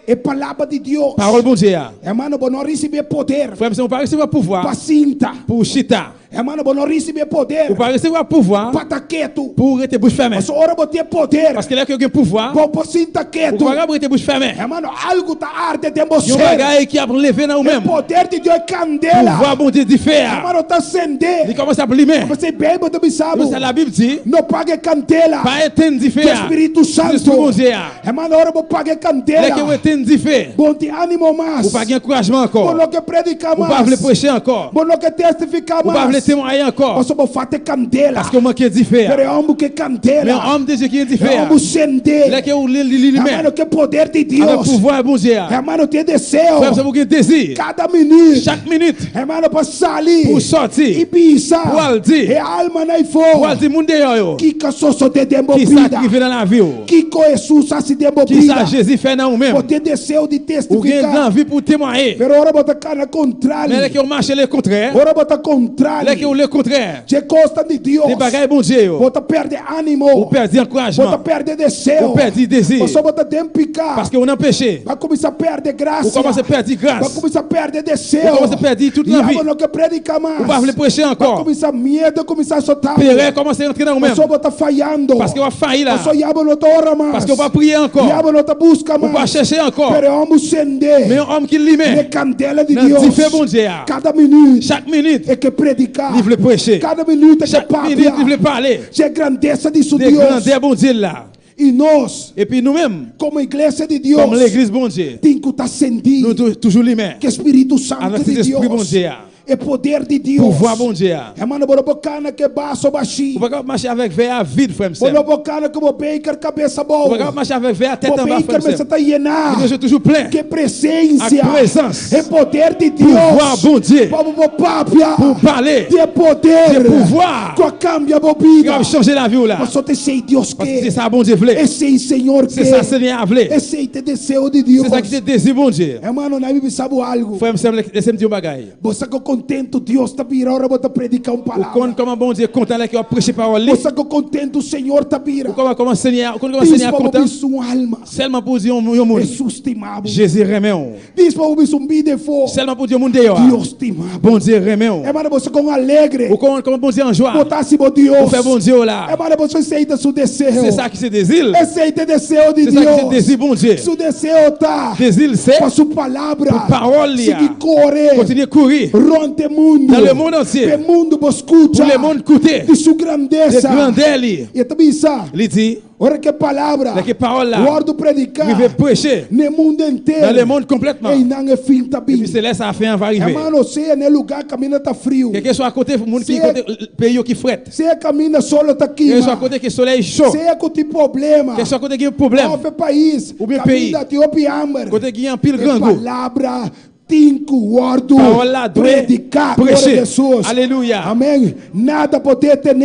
É palavra de Deus. Parole bon Dieu. Hermano, vos não receber poder. Frère, on pas recevoir pouvoir Pacinta. pour chita. Hermano, vos não receber poder. On pas recevoir pouvoir Pata quieto. pour rester bouche fermée. Mas ora vos ter poder. Parce que là, il y a un pouvoir, Vos pacinta on quieto. pas rester bouche fermée. Hermano, algo tá arde de Il y a un você. bagage qui a levé dans O nous-mêmes. poder de Deus é candela. Pouvoir bon Dieu d'y faire. Hermano, tá Il acender. commence à blimer. Você bebe, você sabe. C'est la Bible dit, Não pague candela. pas éteindre d'y Do faire. Espírito Esprit Santo. bon Dieu. Hermano, ora vou pague Là, que candela. vous éteignez d'y faire. Bom te ânimo mais. Ou pas de encouragement Bom encore. não que predicar Ou pas mais. de prêcher encore. Bom não que testificar Ou pas de mais. témoigner encore. Você vai fazer candela. Parce qu'on manque d'y faire. Pero homem que Mais candela. homme de Dieu qui est d'y É faire. homem sender. Là, que vous l'illuminez. Hermano, que poder de Avec Deus. pouvoir bon Dieu. Hermano, tem Frère, desejo. ça vous avez désir. Cada minuto. Chaque minute. Hermano, para sair. Pour E sortir. pisar. Pour aller dire. E alma na Pour ifo. aller dire, moun dehors. Que caçoso de Qui ça dembobida. qui vit dans la vie. Que com Jesus se Qui ça dembobida. Jésus fait dans nous-mêmes. Pour ter desejo de Ou bien testificar. envie pour témoigner. Pero ora bota cara Mais là, contrário. qui ont marché le contraire. Ora bota Là, qui contrário. ont le contraire. Je gosta de Deus. Des bagailles bon Dieu. Bota perde Ou ânimo. perdre Bota encouragement. perde desejo. Ou perdre désir. Você bota dempicar. Parce qu'on a péché. Vai começar a perder Ou graça. commence à perdre Vai grâce. começar a perder Ou desejo. commence à perdre toute la vie. Diabo não quer predicar mais. Ou pas le prêcher Vai encore. começar medo, começar a soltar. Pérez commence à entrer dans nous-mêmes. Você bota falhando. Parce qu'on va faillir là. Você diabo não tá ora mais. Parce qu'on va prier encore. Diabo não tá busca On va mais. chercher encore. Pero vamos acender. Mais un homme qui l'y De met. candela de Dans Deus. le fait bon Dieu. Cada minuto Chaque minute, é que predicar. il veut prêcher. Cada minuto é que Chaque minute, il veut papia. parler. É grandeza de Des Deus. grandeurs bon Dieu là. E nós, Et puis nous-mêmes, como igreja de Deus, comme l'église bon Dieu, tem que estar sentindo nous toujours l'y met. que Espírito Santo Avec de cet esprit bon Deus Dieu. é poder de Deus. Pouvoir bon Dieu. Hermano, bora bocana que baixo On baixinho. va pas marcher avec verre vide, frère. Bora bocana que o baker cabeça On va boa. pas marcher avec verre tête O en bas, baker frère. você tá llenar. Je suis toujours plein. Que presença. A presença. É poder de Pouvoir Deus. bon Dieu. Vamos pro papia. Pour parler. De poder. De pouvoir. Que cambia a Qui bobida. va changer la vie là. Mas só te sei Deus Parce que c'est que. ça bon Dieu voulait. Esse é Senhor C'est ça que. Seigneur a voulu. Esse é te desejo de Deus. C'est ça qui te désire bon Dieu. Hermano, na Bíblia sabe algo. Frère, laissez-moi dire un bagaille. Você que contento Deus está vir hora para predicar Ou palavra. comment bon Dieu content là que prêcher parole li. Você que contento o Senhor está vir. Ou comment enseigner, ou comment enseigner Diz para content. ouvir sua alma. Seulement pour dire un monde. Jesus te ama. Jésus remet on. Diz para ouvir um vídeo for. Seulement pour dire monde dehors. Deus te ama. Bon Dieu remet on. É para você com alegre. Ou comment bon Dieu en joie. Botar se por Ou Deus. faire bon Dieu là. É para você aceitar seu desejo. C'est ça qui se désire. Aceita o desejo de C'est ça qui se Deus. désire bon Dieu. Seu desejo tá Désir c'est com a sua palavra. Por parole, Seguir correr. continuer à courir. Ronde mundo. Dans le monde entier. O mundo escuta. Pour le monde écouter. De sua De grandeza. grandeur li. E também sabe. Il dit, Ora que palavra. que parole là. Guardo predicar. Il veut prêcher No mundo inteiro. dans le monde complètement. E não é fim tá Et puis bem. c'est là ça a fait un va arriver. Hermano, se no lugar caminha tá frio. Quel que soit à côté, monde qui C'est- côté pays qui frette. Se caminha solo tá Quel que soit à queima. côté que soleil chaud. Se que tem problema. Quel que soit à côté qui a un problème. Qualquer país. Ou bien Caminha de Opiamber. Côté qui a un pile É grand goût. palavra tinco guardo. Parole là doit Predicar. Glória a prêcher. Jesus. Alléluia. Amém. Nada pode ter.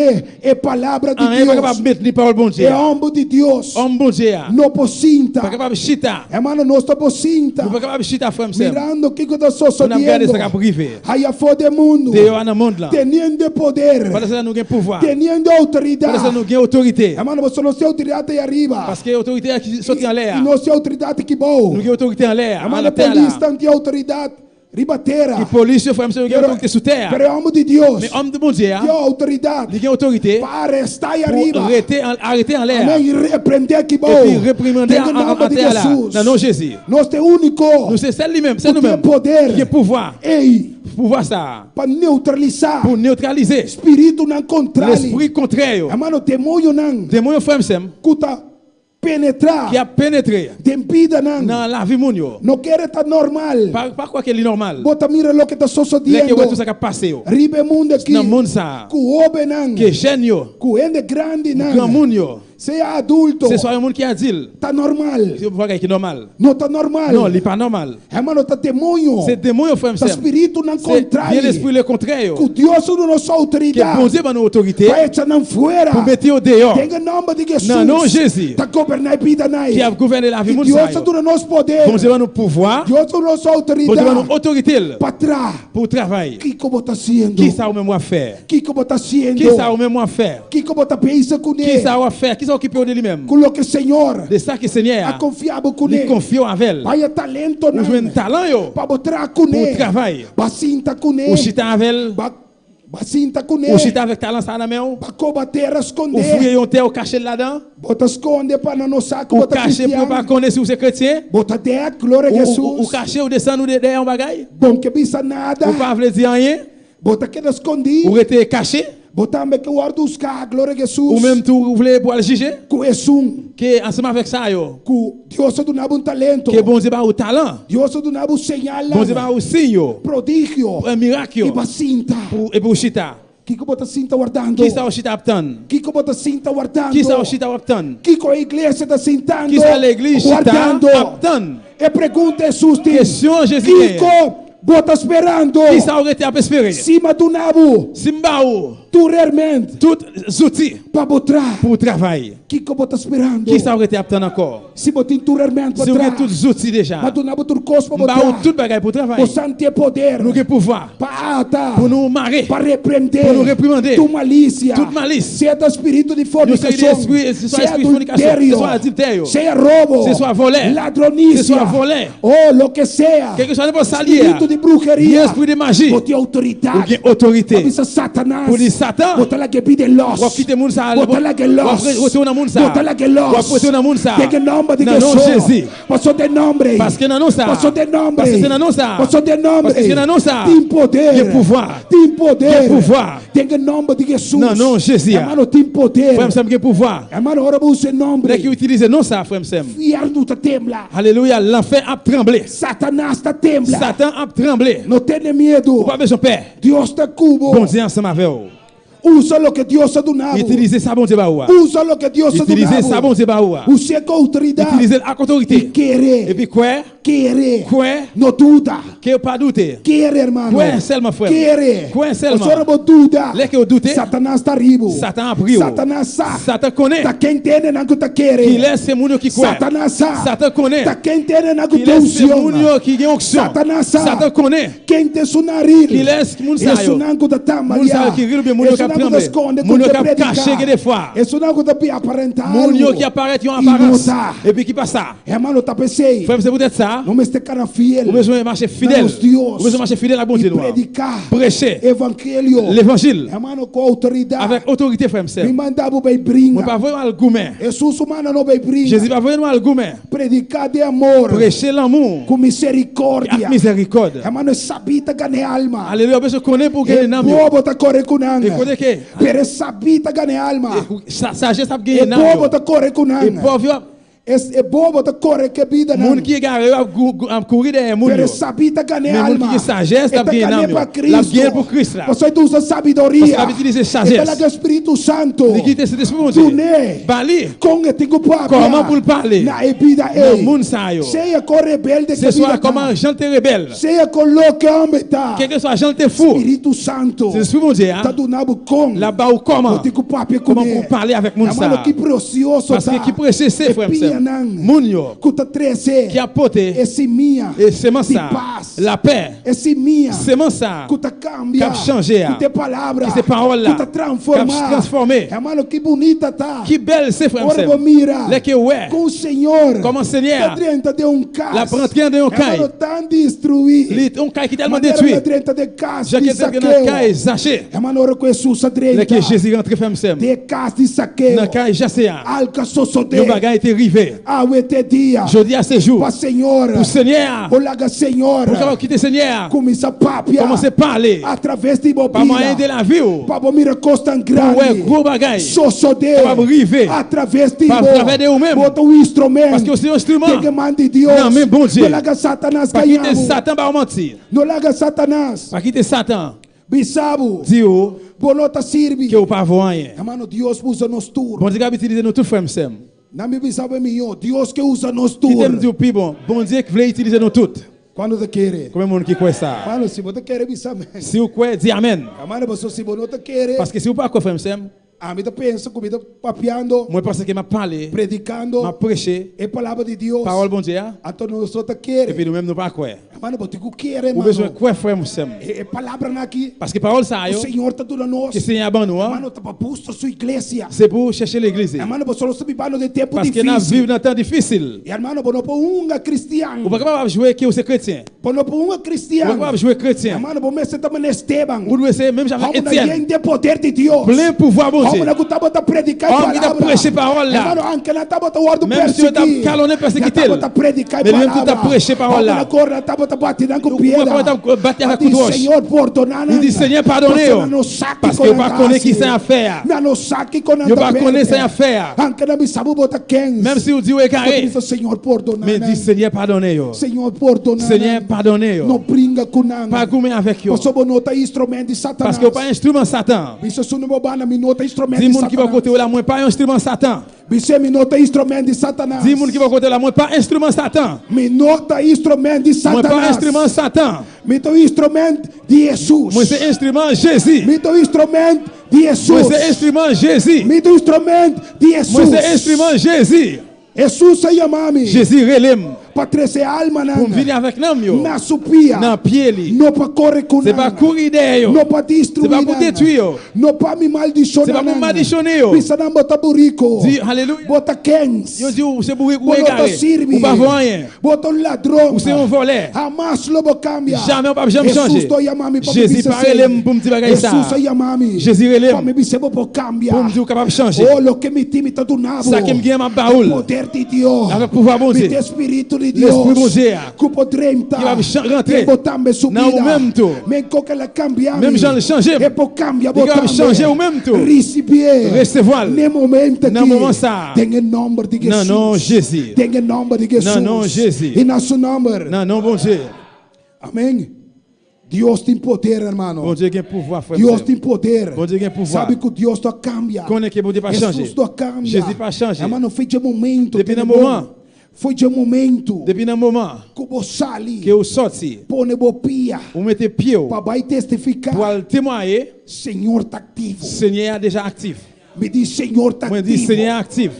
É palavra de Rien pas Deus. capable de mettre ni parole bon Dieu. É homem de Deus. Homme bon Dieu. Não pocinta. Pas capable de chita. Hermano, nós estamos cinta. Pas capable de chita frère Sam. Mirando o que está On a regardé sucedendo. ça qui privé. Aí fora do mundo. Dehors dans le monde là. Teniendo poder. Parce que nous avons pouvoir. Teniendo Parce que autoridade. nous avons autorité. Hermano, você não tem autoridade aí arriba. Parce que l'autorité qui saute en l'air. E não tem autoridade que boa. Nous avons autorité en l'air. En Hermano, la terre polícia là. não tem autoridade ribateira. Qui police, frère Sam, nous avons autorité sous terre. Pero é homem de Deus. Mais homme de bon Dieu, Tem autoridade il a autorité para estar aí pour arriba. arrêter en l'air. Amém. E repreender que Et boa. puis réprimander Tem o nome en de terre là. Jesus. Dans nos Jésus. Nós temos único. Nous c'est celle lui-même, c'est Porque nous-mêmes. poder. Qui a pouvoir. Ei, Pouvoir ça. para neutralizar. Pour neutraliser Espírito não controle. l'esprit contraire. Hermano, demônio não. Démon frère Sam Cuta penetrar. qui a pénétré Tem vida não. dans la vie monio. Não quer estar normal. Pas quoi qu'elle est normal. Bota mira lo que está Là que sucedendo. ouais tout ça qui a passé. Ribe mundo aqui. Dans le monde ça. Ku obe não. Que jeune yo, Ku ende grande grand não. monde yo. Se é adulto. C'est soit un monde qui a dit, Tá normal. c'est pas qui est normal. Não tá normal. Non, il est pas normal. Hermano, tá demônio. C'est démon frère Tá Sam. espírito não C'est bien contrai. l'esprit le contraire. Que Deus não nos Que bon autoridade. Dieu va nous autorité Vai echar não fora. pour mettre au dehors. Tem o nome de Jesus. Non, non, Jésus. Tá governar a vida Qui a nai. gouverné la vie E mondiale. Deus não nos poder. Bon Dieu va nous pouvoir. Deus não nos Bon Dieu va autoridade. nous autorité Para trás. pour travailler. Que como tá sendo? Qui ça ou même moi faire? Que como tá sendo? Qui ça ou même moi faire? Que como tá pensa com Qui ele? ça va faire? Qui ça occupé de lui-même? Com o que o Senhor De ça que a Seigneur confiado com lui ele. confie avec elle. Vai talento Ou jouer un não. talent yo Para botar com pour ele. travail. Bacinta com Ou ele. chita avec elle. Bacinta com Ou ele. chita avec talent ça dans la main. Para combater, Ou esconder. fouiller un terre ou cacher là-dedans. Bota esconde para não nos saco. Ou Bota cacher pour pas cristiano. connaître si vous êtes chrétien. Bota dentro, glória a Ou Jesus. cacher ou descendre ou derrière un bagage. Bom que bisa nada. Ou pas vouloir dire rien. Bota que escondi. Ou rester caché. Bota me que guarda os carros, glória a Jesus. Ou même tout vous voulez pour aller juger. Com esum. Que ensemble avec ça yo. Com Deus do nabo talento. Que bon Dieu va au talent. Deus do nabo señal. Bon Dieu va au signe yo. Prodigio. Un miracle E yo. bacinta. Et pour chita. Kiko bota cinta guardando. Qui ça au chita obtenu? Kiko bota cinta guardando. Qui ça au chita obtenu? Kiko a igreja está sentando. Qui ça l'église chita guardando. obtenu? E pergunta Jesus tem. Question Jésus. Kiko bota esperando. Qui ça aurait été à espérer? Cima do nabo. Simbaou. Tu realmente. Tout outils Para botar. pour travail. Kiko bota esperando. Qui ça aurait été obtenu encore? Se botin tu realmente Si para vous avez botar. tous les outils déjà. Mas tu nabo tu cos para Mbaou botar. tout bagage pour travail. O santo é poder. Nous avons pouvoir Para ata. pour nous marrer. Para repreender. Pour nous réprimander. Tu malícia. Toute malice. Se é do espírito de Nous sommes fornicação. esprit, ce soit Se é esprit de fornication, ce adultério. soit adultère, Se é roubo. ce soit volé, ce Ladronícia. soit volé, Oh, lo que sea. quelque chose de salier, Espírito de bruxeria. esprit de magie, Bote ou autoridade. bien autorité. Avisa Satanás. Pour dire Satan, Bota lá que pide los. ou quitter moun ça, Bota lá que los. ou retourner moun ça, Bota lá que los. ou retourner moun ça. Tem que nome de Dans le nom de Jesus. Jésus. Passou de nome. Parce que dans nous ça, Passou de nome. parce que c'est dans nous ça, Passou de nome. parce que c'est dans nous ça, Tem poder. que pouvoir, Tem poder. que pouvoir. Tem que nome de Jesus. Dans non Jésus, Hermano, tem poder. frère Sam, que pouvoir. Hermano, ora você nome. Dès qu'il utilise non ça, frère Sam. Inferno tá tembla. Alléluia, l'enfer a tremblé. Satanás tá tembla. Satan a tremblé. Não tenha medo. Pas besoin de peur. Deus tá cubo. Bon Dieu ensemble avec vous. Usa lo que Dios ha donado. Utilisez ça, bon Dieu, bah, ouais. Usa lo que Dios ha Utilisez ça, bon donado. Dieu, bah, ouais. Use con autoridad. Utilisez avec Y autorité. Et quiere. puis, quoi? Quiere. Quoi? No duda. Que pas douter. Quiere, hermano. Quoi seulement, frère? Quiere. Quoi seulement? Nosotros no duda. Les que vous doutez, Satanás está arriba. Satan a pris. Satanás sa. Satan connaît. Ta quem tiene nango ta quiere. Qui laisse ces mounions qui croient. Satanás sa. Satan connaît. Ta quem tiene nango Qui ta laisse ces unción. mounions qui ont onction. Satanás sa. Satan connaît. Quem tem su naril. Qui laisse moun sa Eso yo. nango da Moun tamalia. sa yo qui rit bien, moun yo Eso qui nango da tremble. esconde Moun yo quando qui predica. cache que des fois. Eso nango da aparentar Moun yo algo. qui apparaît en Y apparence. no ta. Et puis qui passe ça. Hermano, ta pensei. Frère, c'est peut-être ça. Não me este cara fiel. Vous besoin de marcher fidèle. Vamos Dios. Vous besoin de marcher fidèle à bon Y Dieu. noir. predicar. Prêcher Evangelho. l'évangile Hermano, com autoridade. avec autorité, frère. Me mandava bem Moi, pas brinca. vraiment le gourmet. Jesus humano não bem Jésus brinca. pas vraiment le gourmet. Predicar de amor. Prêcher l'amour Com misericórdia. avec miséricorde. Hermano, sabita ganhar alma. Alléluia. Parce que connaît pour gagner E l'âme. bobo ta corre com Et nanga. connaît que Pero sabita ganhar alma. sagesse a E gagner l'âme. bobo ta corre com Et nanga. pauvre, E bobo ta corre que vida moun nanga. qui est garé à courir derrière moun. Pero sabita ganhar Mais moun alma. qui est sagesse, E tá ganhando ganhar alma. para La Cristo. guerre pour Christ là. Você usa sabedoria. Você sabe utilizar sagesse. E pela que o Espírito Santo. De qui esse esprit, mon Dieu. Tuné. Bali. Com e tigo papia. Comment pour le parler? Na vida Non, ei. moun sa yo. Seja com rebelde Ce que soit vida comment tá. gente rebelle. Seja com lo que ambita. Quel que soit gente fou. Espírito Santo. C'est l'esprit, mon Dieu. Tá Hein? do nabo com. Là-bas ou comment? O tigo papia Comment comer. pour parler avec moun Hermano, sa? que precioso Parce tá. que qui prêcher c'est, frère. Pia nang. Moun yo. Kuta 13. Qui a porté. Esse minha. Et c'est de ça. paz. La paix. Esse minha. C'est ça. Kuta cambia. Cap changer. Kuta palavra. Que c'est parole là. Kuta transformar. Cap transformer. Hermano, que bonita tá. Qui belle c'est, frère. Ora vou mira. Les que ouais. Com o Senhor. Como o Senhor. Tá dentro de casa. La prend de un caille. Hermano, tão destruído. Un caille qui est tellement Maneira détruit. lá dentro de casa Já de que est dans le Zaqueu. caille, Zaché. Hermano, ora com Jesus a Les dentro. que Jésus rentre, frère. De casa de Zaqueu. Dans le caille, Jassé. Alca sosode. Le bagage était arrivé. Ah, o ete dia. Je dis à ces jours. Para Senhor. Pour Seigneur. Olaga Senhor. Pour qu'on quitte Seigneur. Começa a papia. Commencez à parler. Através de Pas moyen de bobina. la vie. Para bomira costa Ouais, grande. gros bagage. Sosode. Para briver. Através de Para através de vous-même. bota um instrumento. Parce que c'est un instrument. Que manda de Deus. Não, meu bom Deus. Não larga Satanás Pas quitter ganhamos. Satan, pas mentir. Não larga Satanás. Pas quitter Satan. Bisabo. Dis-vous Bonota sirve. que vous pas voir rien. Hermano, Deus usa nos tur. Bon Dieu qui a utilisé nous tout frère Sam. Na minha bisabo é melhor. Deus que usa nos Qui t'aime tur. dire plus bon. Bon Dieu qui veut utiliser nous toutes. Quando você quer. Comme monde qui croit ça. Mano, se você quer bisabo. Si vous croyez, dis amen. Hermano, você se você não quer. Parce que si vous pas croire frère Sam, A mim pensa comigo papiando, moi parce que m'a parlé, predicando. m'a prêché É palavra de Deus. parole bon Dieu. Então nós outros Et quer. puis nous-mêmes nous pas croire. Hermano, você quer, Vous besoin mano. croire frère Sam. É palavra aqui. Parce que parole ça O yo, Senhor está tudo nós. que Seigneur ban nous, hein, Hermano, está para buscar sua igreja. c'est pour chercher l'église. Hermano, você não sabe de tempo Parce que nous difícil. vivons dans un temps difficile. Hermano, você não pode cristiano. Vous pas capable de jouer que vous êtes chrétien. Você não pode Vous pas cristiano. capable de jouer chrétien. Hermano, você também Esteban. Vous devez essayer même avec Vamos Étienne. na de poder de Deus. Plein pouvoir bon Vamos Dieu. na gutaba da predicar Homem que tá palavra. prêcher parole là. Hermano, anche na taba da word Même si on t'a calonné, persécuté. Na taba da predicar Mais même palavra. tu t'as prêché parole là. Vamos na cor na taba da batida com Vous piedra. pouvez pas battre avec Diz, coup de roche. Senhor, perdona. Il dit Seigneur pardonnez-yo. Parce que vous pas connaissez qui c'est à faire. Na no saque com Vous pas connaissez à faire. Anche na bisabu bota 15. Même si vous dites ouais carré. Diz, Senhor, perdona. Mais dit Seigneur pardonnez-yo. Senhor, perdona. Seigneur pardonnez-yo. Não brinca com nada. Pas gourmet avec yo. Você não tá instrumento de Satanás. Parce que vous pas instrument Satan. Isso não bobana, me nota instrumento Dis de moun qui va côté Satanás. là moi pas instrument Satan. Você me nota instrumento de Satanás. Dis moun qui va côté là moi pas instrument Satan. Me nota instrumento de Moi pas Satanás. instrument Satan. Me nota instrumento de Jesus. Moi c'est instrument Jésus. Me nota instrumento de Moi Jesus. c'est instrument Jésus. Me nota instrumento de Moi c'est Jesus. instrument Jésus. Jesus se chama-me. Jésus relève Para trazer alma pour me venir avec nous yo. na supia. Dans pied li. Não para correr com C'est pas courir derrière yo. Não para destruir. C'est pas pour détruire yo. Não para me maldicionar. C'est pas pour malditionner yo. Bisa não bota burico. Dis alléluia. Bota 15. Yo dis c'est pour Bota égarer. sirve. Ou pas voir rien. Bota ladrão. Ou c'est un voleur. Jamais lobo cambia. Jamais on pas jamais changer. Jesus to yamami para Jésus parle pour me dire bagay ça. Jesus yamami. Jésus relève. Para me bisebo por cambia. Pour me dire capable changer. Oh, lo que me time tá do nabo. Ça qui me gagne ma baoul. Poder de Deus. Avec pouvoir bon Dieu. Mit espírito de L'esprit bon Deus. Dieu. Que podrenta. Qui va rentrer. botar me subida. Não, o mesmo tu. Men coque la cambia. Même Jean le changer. É por cambia Qui va botar. changer o même tu. Receber. Recevoir. Ne momento Não, aqui. moment ça. Tem em nome de Jesus. Non, non, Jésus. Tem em nome de Jesus. Non, non, Jésus. E nosso nome. Non, non, bon Dieu. Amém. Deus tem poder, hermano. Bon Dieu a pouvoir, frère. Deus tem poder. Bon Dieu a pouvoir. Sabe que Deus não cambia. Connais que bon Dieu pas changer. Jesus não cambia. Jésus pas changer. Hermano, foi de momento. Depuis tudo um bom? moment. Foi de momento. Depuis un moment Que você ali. que eu sorti, Pone bopia. ou mettez pied Para vai testificar. pour aller témoigner, Senhor está activo. Seigneur est déjà actif. Me diz, Senhor está Moi dis activo. Seigneur est actif.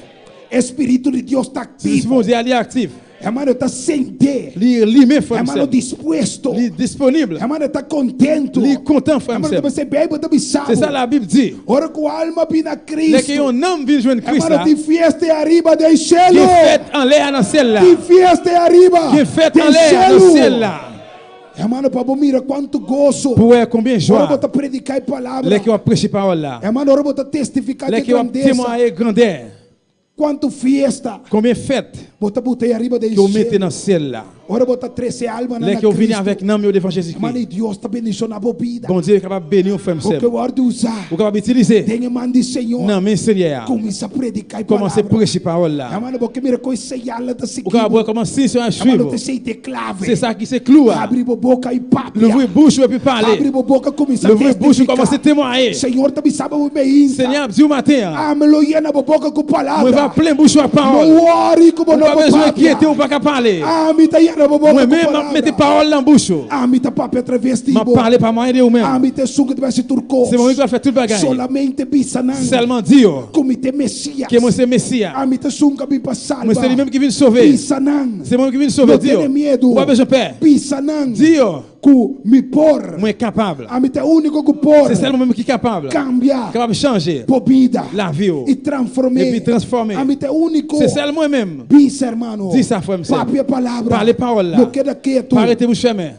Espírito de Deus está Si activo. bon Dieu est actif, Hermano, está sentir. li mes frères, Hermano, dispuesto. li disponible, Hermano, está contento. li content frère. Hermano, você bebe, você sabe. C'est ça la Bible dit. Ora com a alma vina Dès que Cristo. un homme vient joindre Christ Hermano, là, tem fiesta arriba del qui cielo. fête en l'air dans le ciel là, Tem fiesta arriba qui fête en del l'air dans le ciel cielo. là, Hermano, para mira quanto gozo. pour voir combien de Ora joie, bota predicar a palavra. les qui ont prêché parole là, Hermano, ora bota testificar les de qui ont grandeza. témoigné grandeur, Quanto fiesta. combien de fêtes Bota botei arriba del que vous mettez dans cielo. le ciel là, Ora bota 13 almas na les qui ont venu Cristo. avec nous devant Hermano, Jésus-Christ. e Deus está bendicionando a vida. Bon Dieu est capable de bénir aux femmes Porque seules. eu hora de usar. Vous capable d'utiliser. Tenha mande Senhor. Non, mais Seigneur, Começa a predicar a commencez à palavra. prêcher parole là. Hermano, porque mira coisa sellada da Vous seguinte. capable commencer sur un Hermano, suivre. te sei te clave. C'est ça qui se cloue. Abre a boca e papi. L'ouvrir bouche et puis parler. Abre a boca, começa a L'ouvrir bouche et commencer à testificar. témoigner. Senhor, também sabe o bem. Seigneur, dis au matin, Ah, me lo llena a boca com moi va palavra. plein bouche à parole. Não ore como Vous não pas besoin papi. d'inquiéter ou pas qu'à parler. Ah, me tá llena a boca Moi com même mettez palavra. parole dans la bouche. Ah, me tá papi através de M'a parler par moyen de Ah, vous-même. me te sunga de se turco. C'est moi qui dois faire tout le bagage. Solamente bisanan. Seulement dire Como te Messias. que moi c'est Messie. Ah, me te sunga bi Moi salva. c'est lui-même qui vient sauver. Bisanan. C'est moi qui viens sauver. Não tenha Dire. medo. Pas besoin de peur. Bisanan. Dire, Ku me por. moi capable. A me te único que por. C'est seulement moi qui est capable. Cambiar. Capable de changer Por vida. la vie. E transformar. Et puis transformer. A me te único. C'est seulement moi-même. Bisa, hermano. Dis ça, frère, monsieur. Papi a palavra. Parlez parole là. Não queda quieto. Arrêtez bouche fermée.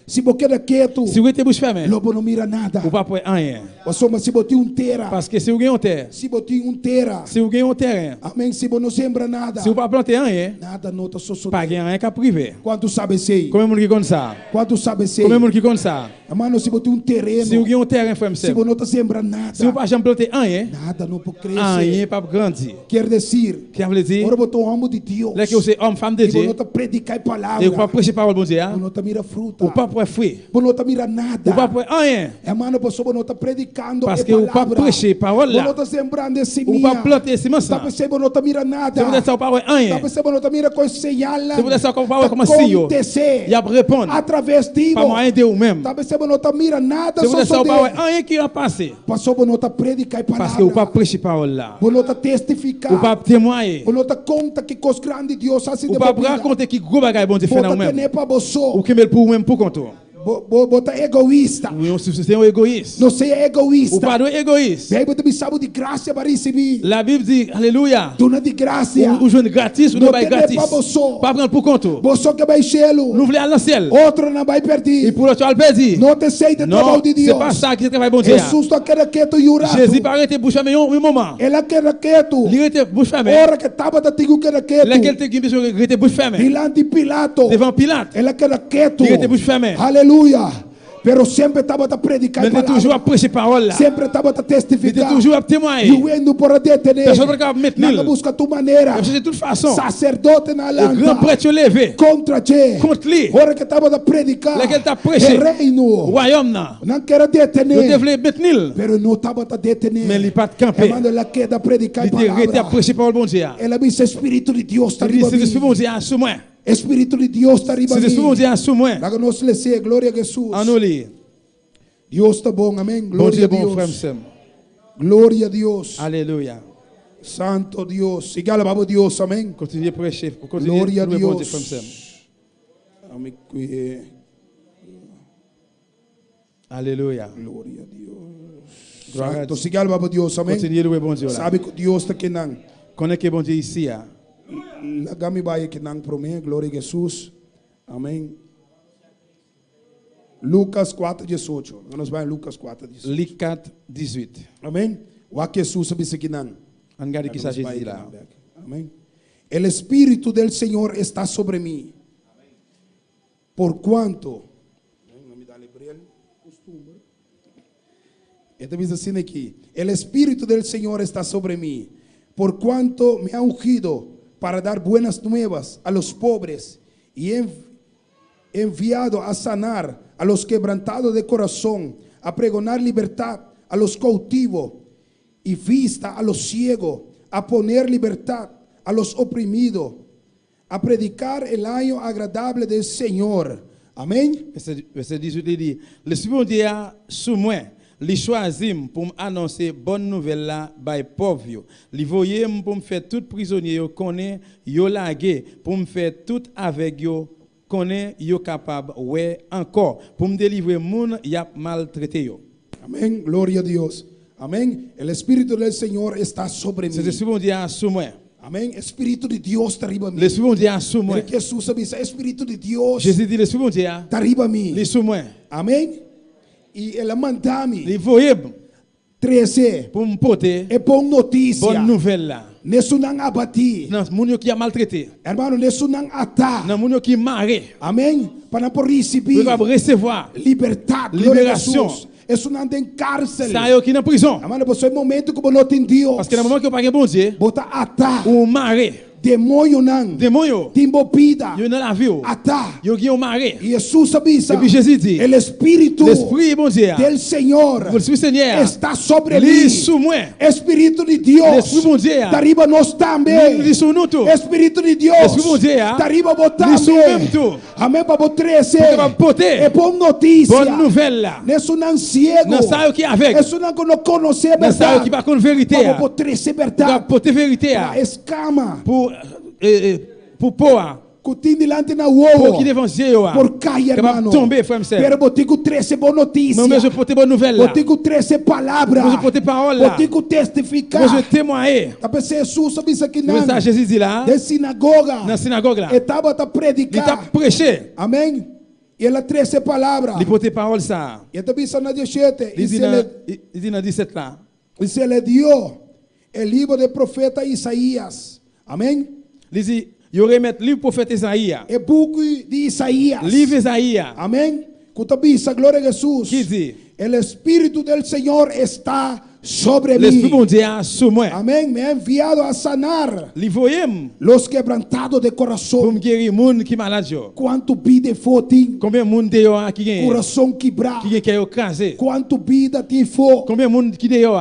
Se você queda quieto. Si vous êtes bouche fermée, Lobo não mira nada. vous pas pour rien. Você mas se botar terra. Parce que si vous gagnez un terre, Se botar terra. si vous gagnez un terrain, Amém. Se você não sembra nada. si vous pas planter rien, Nada nota só pas gagner rien qu'à privé. Quanto sabe sei? Combien de monde qui compte ça? Quanto sabe sei? Combien de monde qui compte ça? Hermano, se botar terreno. Si vous gagnez un terrain, frère, Se você não sembra nada. si vous pas jamais planter rien, Nada não pode crescer. rien pas grandir. Quer dizer, Qu'est-ce que veut dire? ora botou amo de Deus. Là que vous êtes homme, femme de E você Dieu, não predicar a palavra. et vous pas prêcher parole bon Dieu, Você não mira fruta. ou pas pour fruit, Você não mira nada. ou pas pour rien, Hermano, você não está predicando parce a que vous pas palavra. prêcher parole Você não là, está sembrando esse ou pas planter semence Tá là. percebendo, não mira nada. Si vous êtes ça, pas Tá rien. percebendo, não mira coisa sellada. Si vous êtes ça, pas comme si vous, acontecer il y a répondre, através de pas moyen de vous-même. Tá percebendo, não mira nada. Si vous êtes ça, Só pas de rien qui a passé, passou, não está predicar a parce que vous pas palavra. prêcher parole là, Você não está testificar. ou pas témoigner, Você não está conta que coisa grande Deus faz ou de pas vida. raconter qui gros bagage bon Dieu fait dans Bota vous-même, tener para você. ou qui met pour vous-même pour compte. Bota egoísta. Ou c'est un égoïste, Não seja ou egoísta. pas de égoïste. Bíblia também sabe de graça para receber. La Bible dit, alléluia, Dona de graça. ou jouer gratis, ou Não ne pas tem gratis, para você. pas prendre pour compte. Você que vai cielo. Nous voulons aller dans le ciel, Outro não vai et perder. pour l'autre, tu vas le perdre. Não te aceita o Non, trabalho de c'est Deus. pas ça qui travaille bon Dieu. Jesus está querendo quieto e orar. Jésus pas arrêté bouche fermée un moment. Ela quer quieto. Il était bouche fermée. Ora que estava da tigo quer Laquelle quieto. te guimbe sur était bouche fermée. Dilante de Pilato. Devant Pilate, Ela quer quieto. il était bouche fermée. Aleluia. Pero sempre estava a predicar a Mais il est toujours à palavra. prêcher parole là. Sempre estava a Il était testificar. toujours à témoigner. E o endo por detener. Personne ne peut mettre Nada nul. busca tu maneira. De toute façon, Sacerdote na le grand lanta. prêtre se levé Contra te. contre lui. Ora que estava a predicar. Laquelle t'a prêché. O reino. Royaume là. Não quer Il detener. devait mettre nul. Pero não estava a detener. Mais il n'est pas de camper. Hermano, ela quer da predicar a Il était arrêté à palavra. prêcher parole bon Dieu. Ela diz, Espírito de Deus está Il dit, arriba c'est l'esprit mim. bon Dieu sous moi. Espírito de Deus está arriba C'est l'esprit bon mim. Dieu sous moi. Lá que nós lhe sei, glória a Jesus. En nous lit. Deus está bom, amém. Bon Glória Dieu, a bon frère, Deus. Sam. Glória a Deus. Alléluia. Santo Deus. Sigala babo Deus, amém. Continuez à prêcher. Continuez Glória à a louer bon Dieu, Deus. frère Sam. Amém. Alléluia. Glória a Deus. Gloire à Santo, Dieu. sigala babo Deus, amém. Continuez à louer bon Dieu là. Sabe que Deus está aqui não. Connais que bon Dieu ici. Hein? Lagami baie que não para mim. Glória a Jesus. Amém. Lucas 4:18. Nós vamos em Lucas 4:18. Luc 4, 18. Amém. O que Jesus sabe isso aqui não. Regardez qui ça Jésus dit là. Amém. El Espírito del Senhor está sobre mim. Por quanto. Esta diz assim aqui. El Espírito del Senhor está sobre mim. Por quanto me ha ungido para dar buenas nuevas a los pobres y enviado a sanar a los quebrantados de corazón, a pregonar libertad a los cautivos y vista a los ciegos, a poner libertad a los oprimidos, a predicar el año agradable del Señor. Amén. Verset 18 il dit, l'Esprit bon Dieu a sous moi, li choisim pour m'annoncer bonne nouvelle là bay pauvre yo. Li voye pour me faire tout prisonnier yo connaît yo lagué, pour me faire tout avec yo connaît yo capable ouais encore, pour me délivrer moun y a maltraité yo. Amén. Gloria a Dios. Amén. El Espíritu del Señor está sobre mí. C'est l'Esprit bon Dieu a sous moi. Amén. Espíritu de Dios está arriba de mí. L'Esprit bon Dieu a sous moi. Mira que Jesús avisa, Espíritu de Dios Jésus dit l'Esprit bon Dieu está arriba de mí. li sous moi. Amén. Y él manda a mí Li voye 13 pour me porter é bom notícia. bonne nouvelle là. Nesu não abati. Nan moun yo qui a maltraité, Hermano, nesu não ata. nan moun yo qui maré, Amém. Para por vous receber allez recevoir libertad, gloria a liberação. Jesus. Isso não tem cárcel. ça yo qui dans prison. Hermano, você é momento como não tem Deus. Parce que dans le moment que vous pas bon Dieu, Bota ata. ou maré, Demônio não. démon yo, Timbo pida. yo dans la vie yo, Ata. yo qui ont maré. E Jesus avisa. Et puis Jésus dit, El Espírito l'Esprit bon Dieu, del Senhor l'Esprit Seigneur, está sobre li mim. sous moi. Espírito de Deus L'Esprit bon Dieu, está arriba nós também. li sous nous tout. Espírito de Deus L'Esprit bon Dieu, está arriba você li sous também. même tout. Amém. Para você Porque va porter é boa notícia. bonne nouvelle là. Nesso não ciego. Dans ça yo qui avec, Isso não conhece a dans ça yo verdade. qui pas connaît vérité, Para você ser va verdade. porter vérité Para escama. pour poa, Cutim delante na pour uovo. qui devant Dieu yo. Por cair, hermano. tomber frère me Pero botico 13 boa notícia. mais je porter bonne nouvelle là. Botico 13 palavras. Je porter parole là. Botico testificar. Je témoigner. Tá pensando Jesus sabe isso aqui C'est não. ça Jésus dit là, De sinagoga. dans la synagogue là. Estava a Il t'a predicar. prêché, Amém. E ela 13 palavras. il porter parole ça. E eu também na 17. Il E dit dans 17 là. se le dio el libro del profeta Isaías. Amém. Il dit, il remet livre prophète Isaïe, E buco de Isaías. livre Isaïe, Amém. Cutabisa, glória a Jesus. qui dit, El Espírito del Senhor está sobre l'Esprit mí. bon Dieu sur moi. Amém. Me ha enviado a sanar Il voyait los quebrantados de pour coração. me guérir moun qui malade yo. Quanto vida fotim. Combien moun de yo qui gagne, Coração quebrado. qui gagne écrasé. Quanto vida te for. Combien moun qui de yo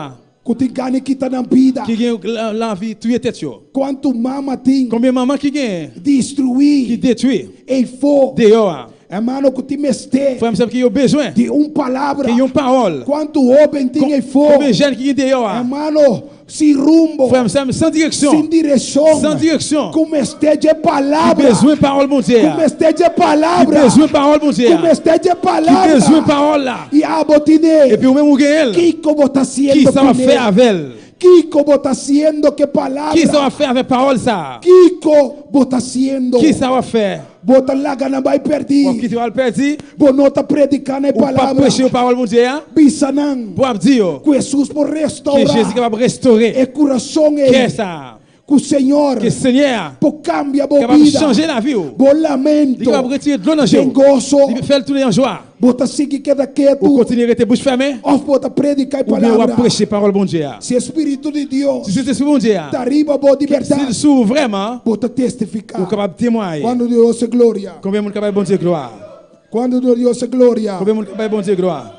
Kutingane kita na vida. qui gagne l'envie tuer tête yo. Quanto mama tem. Combien maman qui gagne, qui Destruir. détruit E for. de yo. Hermano, que te meste. Frère me qui ont besoin, De palavra. qui ont parole. Quanto homem tem e for. Combien jeunes qui gagne de yo. Hermano, sem rumbo. Frère me sans direction, Sem direção. sans direction. Como este de Qui palavra. besoin parole mon Dieu. Como este de Qui palavra. besoin parole mon Dieu. Como este de Qui besoin palavra. parole là. E a botine. Et puis ou même ou gagne, Que como tá qui haciendo ça va com faire ele? avec elle? Que como tá haciendo que palavra? Qui ça va faire avec parole ça? Kiko bota haciendo. Qui ça va faire? Bota larga na vai Ou qui perder. tu vas le perdre? Bonota predicando a Ou pas palavra. prêcher la parole mon Dieu? Bisanan. Pour dire Que Jesus por que restaurar. Jésus capable de restaurer. E coração Qu'est é. ça? Que o Senhor Que Seigneur por cambia a capable de vida. changer la vie. Bo lamento. Il capable de retirer de l'eau dans le Sem jour. gozo. Il fait le tourner en joie. Bota seguir queda Ou quieto. continuer à rester bouche fermée. Of bota predicar a Ou bien on va palavra. prêcher parole mon Dieu. Se Espírito de Deus Si c'est mon Dieu, tá arriba, boa liberdade. s'il s'ouvre vraiment, Bota ou testificar. capable de témoigner. Quando Deus é glória. Combien de monde capable de bon Dieu gloire? Quando Deus é glória. Combien de monde capable de bon Dieu gloire?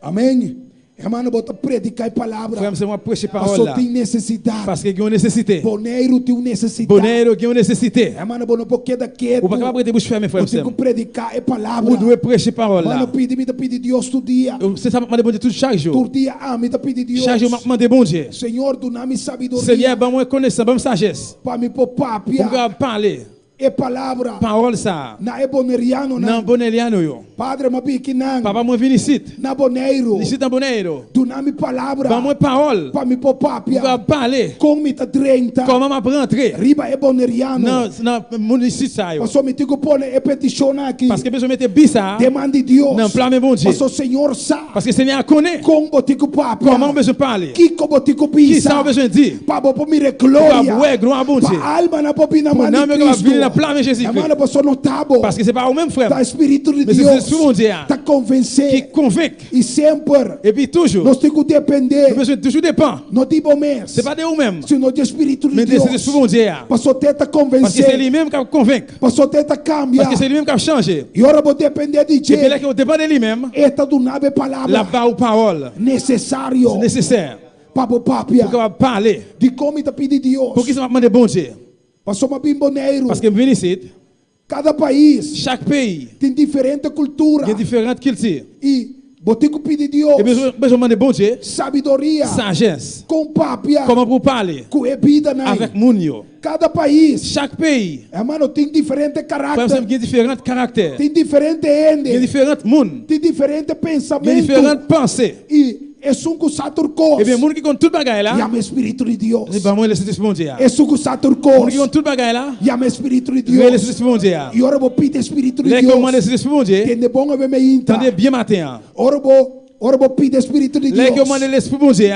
Amém. Hermano, bota predicar a palavra. Frère, c'est moi prêcher parole Pastor là. tem necessidade. Parce qu'il y a une nécessité. Boneiro tem necessidade. Bonheur, il y a une nécessité. Hermano, bono porque da quieto. Ou pas capable de rester bouche fermée, frère. Tem que predicar a palavra. Ou doit prêcher parole Mano, là. pede Deus todo dia. C'est ça que je demande tout chaque jour. Todo dia, me pede Deus. Chaque jour, je demande bon Dieu. Senhor, do nome sabedoria. Seigneur, ben moi connaissance, ben sagesse. Para me poupar, Pour que parler. E palavra. Parole ça. Na é boneriano, Non na. boneliano yo. Padre, ma pique não. Papa moi vini ici. Na boneiro. Ici dans bonheiro. Do nome palavra. Ben moi parole. Para me poupar, Pour que parler. Com me tá 30. Comment m'a rentrer? Riba é boneriano. Non, mon ici ça yo. Pastor, me digo pone e petition aqui. Parce que besoin mettre bisa. Demande Deus. Non, plan mon Dieu. Pastor, Senhor sabe. Parce que Seigneur connaît. Com botico papo. Comment on besoin parler? Que botico Qui ça on pisa. besoin dire? Pa bo mire Pour glória. ouais, gloire bon Dieu. Pa alma na popi na Pour mani non me venir dans Cristo. plan de Jésus-Christ. Hermano, pastor, no tabo. Parce que c'est pas au même frère. Da Espírito de Mais c'est Deus. l'esprit bon Dieu te qui convencer convainc. e sempre Et puis toujours, nós temos que nous depender besoin toujours dépend. não de homens, C'est pas de vous-même, sino de Espírito de mais de Deus. l'esprit bon Dieu. Para só te Parce que c'est convencer, lui-même qui convainc. para só te cambiar. Parce que c'est lui-même qui a changé. E ora vou depender de Et puis là, ti. qu'on dépend de lui-même, Esta do nave la palavra ou parole, necessário c'est nécessaire para o papia. pour qu'on va parler. De como te pedir Deus. Pour qui ça va demander bon Dieu? Para só uma bimboneiro. Parce que je viens ici, Cada país chaque pays tem diferente cultura. il y a différentes cultures. E vou ter que pedir Deus Et besoin de demander bon Dieu, sabedoria sagesse. com papia. Comment pour parler Com vida né? avec moun yo. Cada país, Chaque pays, hermano, tem diferente par caráter. exemple, il y a différents caractères. Tem diferente Il y a ende. différents moun. Tem diferente Il y a pensamento. différentes pensées. E é sunco saturcos. Et bien, moun qui compte tout bagaille là, E ama Espírito de Deus. c'est pas moi le Saint-Esprit bon Dieu. É sunco Moun saturcos. qui compte tout bagaille là, E ama Espírito de c'est le Deus. Saint-Esprit bon Dieu. E ora vou pedir Espírito de Les Deus. commandes le Saint-Esprit bon Dieu, Tem de bom a ver me inta. attendez bien matin. Ora vou pedir Espírito de Les Deus. commandes l'Esprit bon Dieu,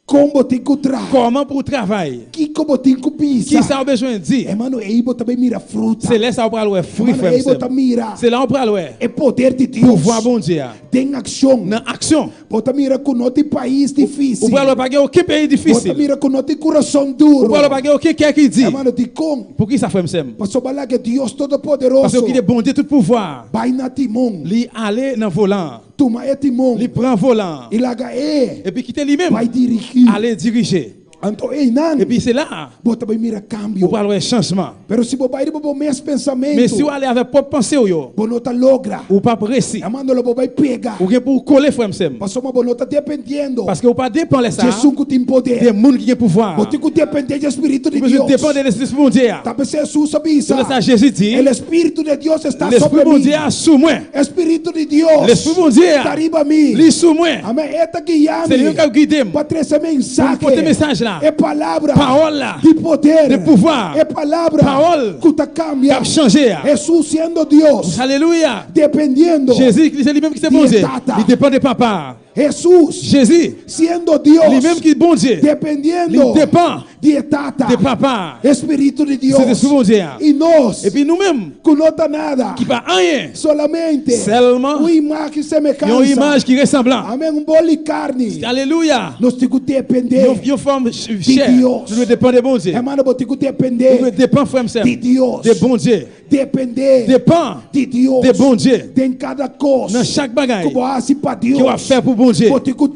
Como tem que trabalhar. comment pour travailler? Que como tem que Qui pensar. ça a besoin de dire? Hermano, aí também mira fruta. C'est là ça on parle ouais fruit Hermano, aí frère. mira. C'est là on parle ouais É poder de Deus. pouvoir bon Dieu. Tem ação. Dans action. Bota mira com nosso país difícil. Ou parle pas aucun pays Bota difficile. mira com nosso coração Ou duro. parle pas aucun cœur qui dit. Hermano, de como? Pour qui ça fait même? Para falar que Deus Parce Todo-Poderoso qu'il est bon Dieu tout pouvoir. vai na timão. Li aller dans volant. Toma é timão. Li prend volant. E laga Et puis quitter lui-même. vai dirigir. Aller diriger. Então, ei, não. Et puis c'est là. Bota bem mira Ou cambio. parle ouais changement. Pero se bobai bo mes pensamento. Mais si vous allez avec propre pensée yo, Bonota logra. ou pas précis. Hermano, lo bobai pega. Ou bien pour coller frère m'sem. Passou uma bonota dependendo. Parce que ou pas dépend les ça. Jesus que tem Des poder. gens qui ont pouvoir. Você que depender do Espírito de Vous Deus. dépendez de l'Esprit bon Dieu. Talvez Jesus sabia isso. C'est ça Jésus dit. O Espírito de Deus está L'Esprit sobre bon mim. Dieu est sous moi. Espírito de Deus L'Esprit bon Dieu está arriba a mim. est sous moi. Amém. Eta guiando. C'est lui qui a guidé. Para trazer mensagem. Pour porter message là. É palavra. Parole là. De poder. De pouvoir. É palavra. Parole. Que tá Qui cambia. a changé. Jesus sendo Deus. Alléluia. Dependendo. Jésus, c'est lui-même qui c'est bon Dieu. Il dépend de papa. Jesus Jésus, sendo Deus. lui-même qui est bon Dieu. Dependendo. Il dépend De tata. de papa. Espírito de Deus. C'est de bon Dieu. E nós. Et puis nous-mêmes, Que não tá nada. qui pas rien, Solamente. seulement Uma imagem semelhança. une image qui est ressemblante. Amém. Bolo e carne. Alléluia. Nós temos que depender. Une forme chère. Dios. Nous devons dépendre de bon Dieu. Hermano, nós temos que Nous depender devons dépendre, frère, de Deus. de bon Dieu. Depender Dépend de Deus. de bon Dieu. Tem cada coisa. Dans chaque bagaille Que você para Deus. que va faire pour bon Dieu. Nós temos que Vous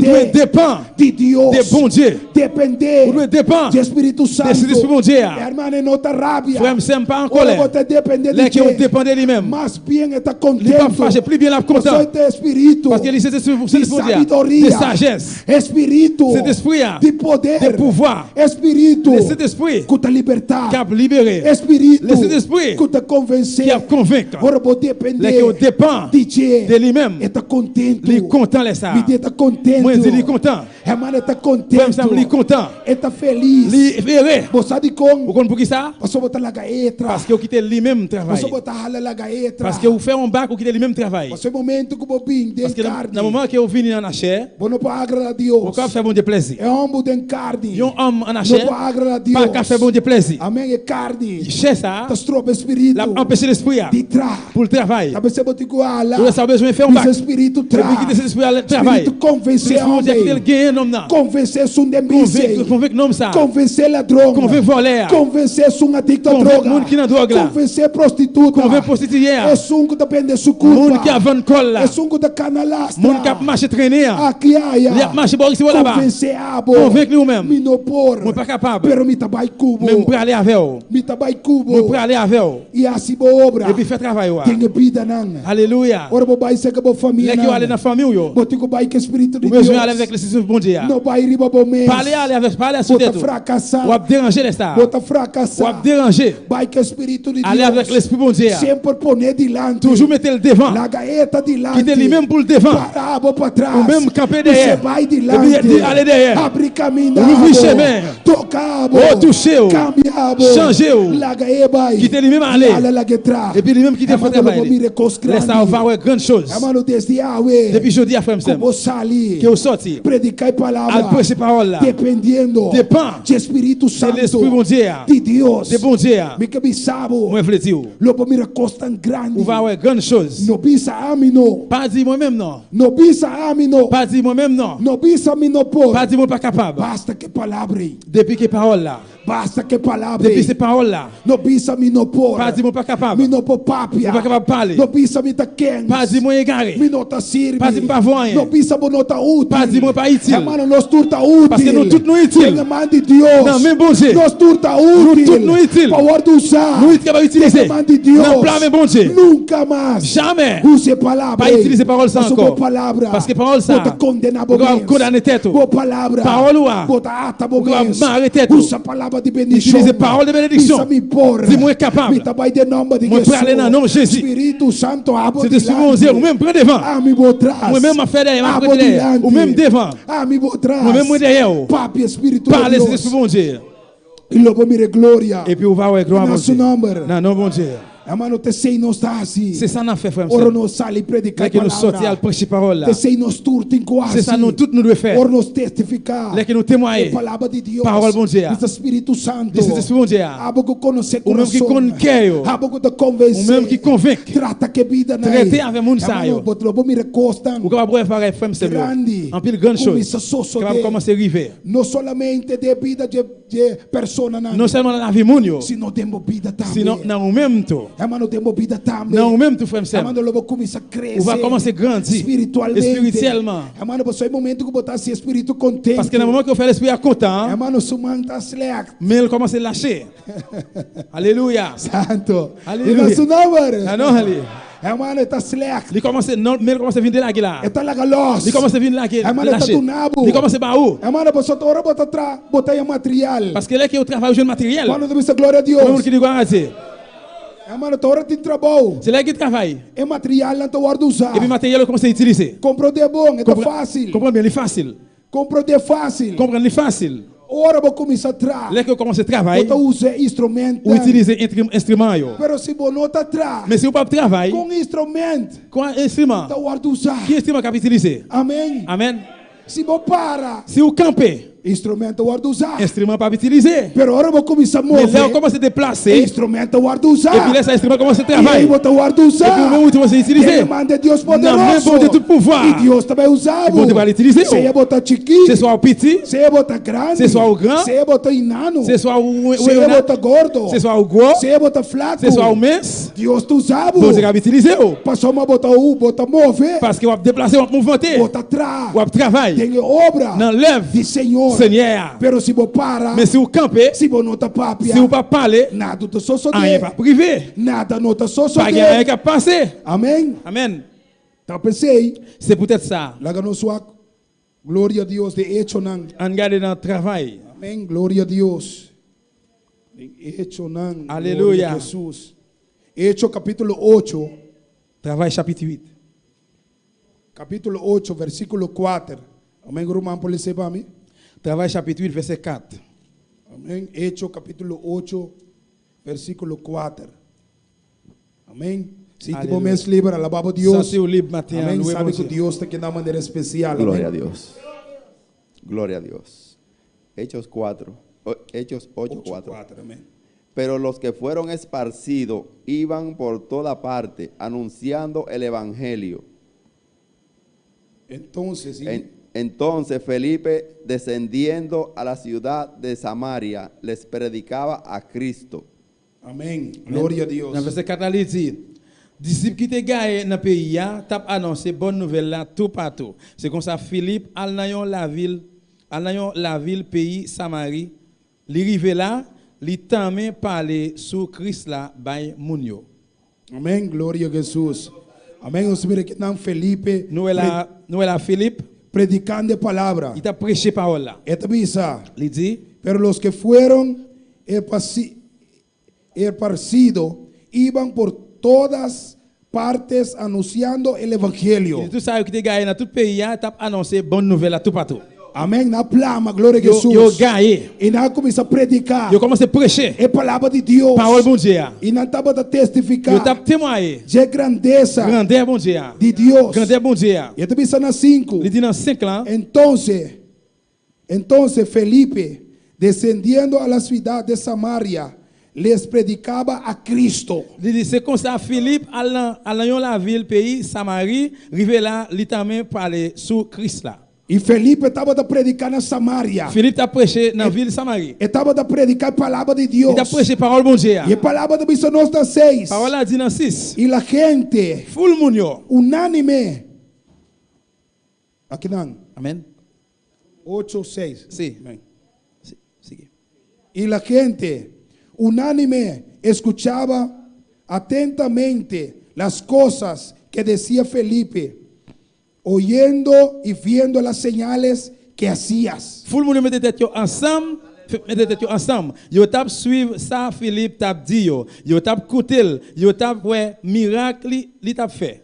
devez depender dépendre de Deus. de bon Dieu. Depender Vous devez dépendre de Espírito Santo. Espírito bon Dieu. Hermano, não tá rábia. Frère, ne sommes pas en Ora, colère. você depender Les de qui ont Deus. dépendé lui-même. Mas bien está Il n'est pas contento. fâché, plus bien la Você content. tem Espírito. Parce qu'il est cet esprit de bon Dieu. sabedoria. De sagesse. Espírito. Cet esprit De poder. de pouvoir. Espírito. De cet esprit Que te libertar. qui a libéré. Espírito. Le Saint-Esprit Que te convencer. qui a convaincu. Ora, vou Les depender qui dépend de ti. de lui-même. Está contento. Il est content les ça. Me está contento. Moi, je dis content. Hermano, está Frère, contento. il est content. Está feliz. Il est heureux. Você sabe Vous como? comprenez pour qui ça? Passou botar la gaetra. Parce que vous quittez lui-même travail. Passou botar hala la gaetra. Parce que vous faites un bac, vous quittez lui-même travail. Passou momento que vou vir Parce de que carne. dans le moment que vous venez en chair, Vou não para agradar a vous Deus. pouvez faire bon Dieu plaisir. É homem de carne. Un homme en Não chair, para agradar a Deus. pas qu'à faire bon Dieu plaisir. Amém. É carne. Chair ça, Tá estropa espírito. l'a empêché l'esprit De trás. pour le travail. Talvez você bote igual. Vous avez besoin de faire un bac. Esse espírito Et puis quitter traz. cet esprit à le travail. Espírito convencer L'esprit bon Dieu qui homem. gagne un homme là. Convencer um demício. Convaincre l'homme ça. Convencer ladrão. Convaincre voleur. Convencer um adicto a Convaincre droga. monde qui est dans drogue là. Convencer prostituta. Convaincre prostituée. É que depende de sua Monde qui a culpa. 20 cols là. É que da canalasta. Monde qui a marché traîné. Aqui Il a aí. marché pour ici là-bas. Convencer abo. Convaincre lui-même. Me no por. Moi pas capable. Pero me tabai cubo. Même pour aller avec vous. Me tabai Moi cubo. pour aller avec vous. E assim boa obra. Et puis faire travail. Ouais. Tem vida não. Alléluia. Ora vou vai ser que boa família. Les qui vont aller dans la famille. Vous Vou ter que vai que espírito de besoin Deus. d'aller avec le Seigneur bon Dieu. Não vai riba bom mês. Parlez avec à Vou sous ta tête. fracassar. Ou déranger les stars. Vou ta Ou fracassar. déranger. Vai que espírito de Aller avec Deus. l'esprit bon Dieu. Sempre poner dilante. Toujours mettez le devant. La gaeta dilante. Quittez lui-même pour le devant. Parabo para trás. Ou même camper Você derrière. vai Et puis dilante. aller derrière. Abre caminho. Ouvrir chemin. Tocabo. Oh, touchez-vous. Cambiabo. Changez-vous. La gaeba. Quittez lui-même aller. Ala la getra. Et puis lui-même qui te fait travailler. Laisse Laissez avoir grande chose. Hermano, desde Yahweh. Depuis jeudi à frère Sam. Como sali. Que vous sortez. Predicar pregar palavra. al prêcher parole là. Dependendo Depend de Espírito C'est Santo. l'esprit bon Dieu. De Deus. De bon Dieu. Me que bisabo. Moi je dire. Lobo mira costan grande. Ou va ouais grande chose. No bisa amino. Pas dire moi-même non. No bisa amino. Pas dire moi-même non. No bisa mino por. Pas dire moi pas capable. Basta que palavra. Depuis que parole là. Basta que palavra. Depuis ces paroles là. No bisa mino por. Pas dire moi pas capable. Mino por papia. Moi pas capable parler. No bisa mita quem. Pas dire moi égaré. Mino ta sirve. Pas dire pas voyant. No bisa bonota útil. Pas dire moi pas utile. Hermano, nós turta útil. Parce que nous tous nous utiles. Em nome de Deus. Non, même bon Dieu. Nós turta Nous útil. tous nous utiles. Power do usar. Nous qui va utiliser. Em nome de Deus. Non, plan mais bon Dieu. Nunca mais. Jamais. Use palavra. Pas utiliser parole ça Use encore. palavra. Parce que parole ça. Bota condena Vous allez condamner tête. Boa palavra. Parole ou a. Bota ata Vous allez bobens. marrer tête. Usa palavra de bendição. Utiliser parole de bénédiction. Bisa me por. Si moi capable. Me tabai de nome de Moi Jesus. parler dans le nom de Jésus. Espírito Santo abo C'est de ce bon Dieu. Ou même près devant. Ah, me vou trás. Moi-même m'a fait derrière. M'a Abo fait derrière. dilante. Ou même devant. Ah, me vou trás. Moi-même moi derrière. Papi, Espírito Parlez de c'est Deus. ce bon Dieu. E logo mire glória. Et puis on va ouais gloire bon Nosso Dieu. nome. Non, non bon Dieu. Hermano, te sei não está assim. C'est ça qu'on a fait frère. Ora nos sali predicar Là que nous sortir à palavra. prêcher parole là. Te sei nos turtin quase. C'est ça nous tous nous devons faire. Ora nos testificar. Là que nous A témoigner. palavra de Deus. Parole bon Dieu. Esse Espírito Santo. Desse Espírito bon Dieu. Abo que conhecer Ou même qui coração. conquer. Abo que te convencer. Ou même qui convainc. Trata que vida na Traiter avec moun sa yo. Hermano, lobo mire costan. Ou capable de faire frère c'est Grande. en pile grande Começa chose. só Capable de- commencer arriver. Não somente de vida de persona não. Non seulement dans la vie moun yo, Sino temos vida também. sinon dans ou même tout. Hermano, temos vida também. Dans ou même tout frère Hermano, lobo começa a crescer. Ou va commencer à grandir espiritualmente. spirituellement. Hermano, você é momento que botar esse espírito contente. Parce que dans le moment que fait l'esprit à content, Hermano, sua mão está select. mais il commence à lâcher. Alléluia. Santo. Aleluia. E nosso nome. Ah non, allez. Hermano, está select. Il commence non, mais il commence à venir de la gueule là. Está lagalos. Il commence à venir de la gueule. Hermano, está do nabo. Il commence à baou. Hermano, você ora botar tra, botar aí material. Parce que là que eu travaille au matériel. Quando tu vê glória a Tout le monde Deus. qui dit quoi c'est. Hermano, tu ora tem trabalho. C'est là qu'il travaille. É material não tu guarda usar. Et puis matériel commence à utiliser. Comprou de bom, é fácil. Comprendre bien, il est facile. Comprou de fácil. Comprendre, il est facile. Ora vou começar a tra. Là que commence à travailler, Bota usa instrumento. ou utiliser instrument yo. Pero se bonota tra. Mais si vous pas travailler, Com instrumento. quoi instrument? Tu guarda usar. Qui instrument qu'a utiliser? Amém. Amen. Se você para. Si vous campez, Instrumento guarda usar. instrument pas utiliser. Pero ora vou começar a Mais là on mover. commence à déplacer, Instrumento guarda et usar. puis là ça instrument commence à E aí travailler. bota guarda Et puis usar. au moment où tu vas utiliser, Ele manda Deus non, même poderoso. bon de tout pouvoir. E Deus também usava. E Deus vai utiliser. Se ia botar chiquinho. C'est soit au petit, Se ia botar grande. C'est soit o grand. Se ia botar enano. c'est soit au Se ia botar gordo. c'est soit au gros, Se ia botar flaco. c'est soit au mince. Deus te usava. Bon, c'est qu'à utiliser. Passou uma botar botar mover. Parce que vous déplacer, vous mouvementer, Botar tra. vous travailler Tem obra. dans l'œuvre De Senhor. Seigneur. Pero se você para. Mais si vous campez, Se você não tá papia. si vous pas parler, Nada do só rien pas privé. Nada não tá só Pas rien qu'à passer. Amém. Amen. Então pensei. C'est peut-être ça. Lá no sua glória a Deus de hecho não. En garder dans le travail. Amém. Glória a Deus. De hecho não. Aleluia. Glória a Jesus. Hecho capítulo 8. Travail chapitre 8. Capítulo 8, versículo 4. Amém. Romano, pode ser para mim? Travail chapitre 8, verset 4. Amém. Hecho capítulo 8, versículo 4. Amém. Se Aleluia. tipo mês livre, alabava Ça Deus. c'est au libre matin. Amém. louez Sabe bon que Dieu. Deus está aqui de uma maneira especial. Gloria a Amém. Dios. Gloria a Dios. Hechos 4. Hechos 8, 4. 4. Amém. Pero los que fueron esparcidos iban por toda parte anunciando el evangelio. Entonces, Entonces Felipe, descendiendo a la ciudad de Samaria, les predicaba a Cristo. amém. Glória a Deus. Dans verset 4, il dit, disciples qui te gagné dans le pays, tap annoncé bonne nouvelle là tout partout. C'est comme ça, Philippe, al nayon la ville, pays, Samarie, li rive là, li tame parler sous Christ là, by moun yo. Amém. Glória a Jesus. Amém. Nós vemos aqui não Felipe Nous là Philippe, predicando a palavra. il t'a prêché parole là. Esta bisa. Il dit, Pero los que fueron esparcidos iban por todas partes anunciando el evangelio. il dit tout ça qui te gagné dans tout pays, tap annoncé bonne nouvelle là tout partout. Amém. Na plama, glória a Yo Jesus. gagné. E nós começamos a predicar Yo commencé à prêcher a palavra de Deus. parole bon Dieu. E nós estamos a Yo testificar t'a témoigné de grandeza grandeur bon Dieu. de Deus. Grandeur bon Dieu. E também está na 5. Il dit dans 5 ans, Entonces, Entonces Felipe, descendiendo a la ciudad de Samaria, les predicaba a Cristo. Il dit c'est comme ça Philippe allant la ville pays Samarie, rivé là, il t'a même parlé sur Christ là. E Felipe estava a predicar na Samaria. Philippe t'a prêché dans la ville Samarie. Estava a predicar a palavra de Il Deus. t'a prêché parole bon Dieu. E a palavra de Deus nos dá 6. Parole a dit dans 6. E a gente, Full moun yo. unânime. Aqui não. Amen. 8 ou 6. Sí. Sí. Sigue. E a gente, unânime, escuchava atentamente as coisas que decía Felipe, oyendo y viendo las señales que hacías. Full moun yo mette tête yo ensemble. Mette tête yo ensemble. Yo tap suivre ça Philippe tap dit yo. Yo tap koutel. Yo tap ouais miracle li tap fait.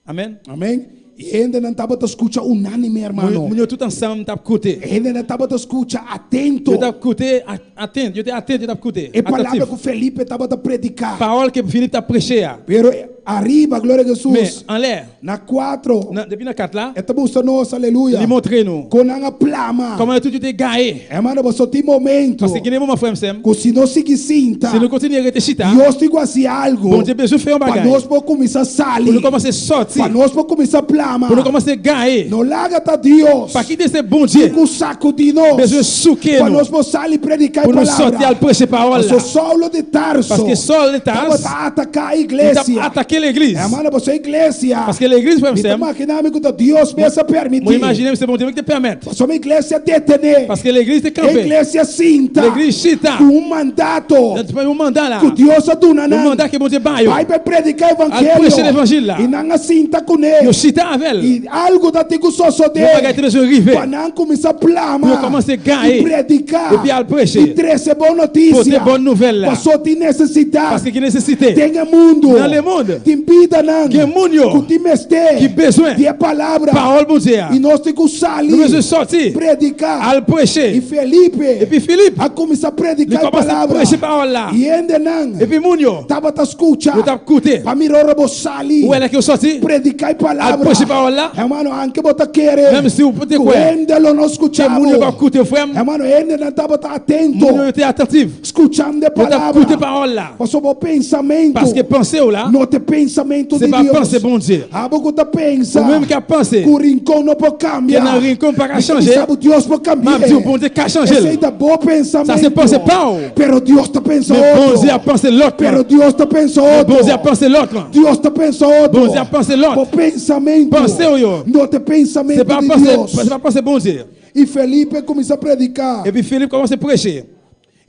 Amen. Amém? E ainda não estava a escutar unânime, hermano. Moun yo tout ensemble tap kouté. Ainda não estava a escutar atento. Yo tap kouté atento. Yo te atento, yo tap kouté. E palavra que Felipe estava a predicar. Parole que Philippe t'a prêché. Pero arriba, glória a Mais Jesus. en l'air. Na 4, Depuis la 4 là, esta busca nossa, aleluia. il montre nous Com a plama. comment tout était gaé. Hermano, você tem momento. Parce que quel moment frère Sam, Que se não seguir cinta, si nous continuons à rester chita, Deus tem que fazer algo. bon Dieu besoin faire un Para bagage. nós para começar a Pour sair. nous commencer à sortir, Para nós para começar a plama. pour nous commencer à gaé. Não larga tá Deus. Pas quitter ce bon Dieu. Com o saco de nós. Besoin souquer Para nous. nós para sair e predicar a Pour nous sortir à palavra. prêcher parole Porque là. Saulo de Tarso Parce que Saul est estava à a atacar a il igreja. t'a attaqué l'église. Hermano, você é igreja. Parce que l'église frère Me Sam, imaginando que Deus pensa moi permitir. imaginer c'est bon Dieu qui te permettre. Você é uma igreja detener. Parce que l'église te É campé. igreja cinta. L'église chita. Com mandato. Tu peux un mandat là. Que Deus a dona Le mandat que bon Dieu baille. vai para predicar o Al prêcher l'évangile evangelho. là. E não cinta com ele. Yo chita avec elle. E algo da tigo só Yo bagay te de. besoin river. Para não começar a plama. Pour commencer à gagner. E predicar. Et puis à le prêcher. E trazer boa Pour notícia. des bonnes nouvelles là. Passou tem necessidade. Parce que qui nécessité. Tem mundo. Dans le monde. Tem vida não. Que moun yo. Que tem mestre. Qui besoin. De palavra. Parole bon Dieu. E nós temos que usar Nous besoin ali. sortir. Predicar. À le E prêcher. Felipe. Et puis Philippe. A começar a Il predicar a commence à palavra. prêcher parole là. E ainda não. Et puis moun yo. Estava a escutar. Yo tap écouté. Para mirar o ali. Où est là que yo sorti? Predicar a À palavra. prêcher parole là. Hermano, anche bota querer. Même si vous pouvez Que quoi. ainda não Que escutava. moun yo va écouter frère. Hermano, ainda não estava atento. Moun yo était attentif. Escutando a Yo tap palavra. écouter parole là. Passou o pensamento. Parce que penser ou là, Não tem pensamento c'est de pas Deus. penser bon Dieu. Algo que pensa. Ou même qu'à penser. Que o rincão não pode Que dans cambiar. le rincon pas qu'à Quem changer. sabe Deus pode cambiar. M'a dit bon Dieu qu'à Esse changer. aí dá bom pensamento. Ça c'est penser pas. Pero Deus está pensando Mais bon outro. Dieu a pensé l'autre. Pero Deus está pensando Mais outro. bon Dieu a pensé l'autre. Deus está pensando outro. Bon Dieu a pensé O l'autre. pensamento. Penseu yo. Não tem pensamento C'est pas de penser, Deus. c'est pas penser bon Dieu. E Felipe começa a predicar. Et puis Philippe commence à prêcher.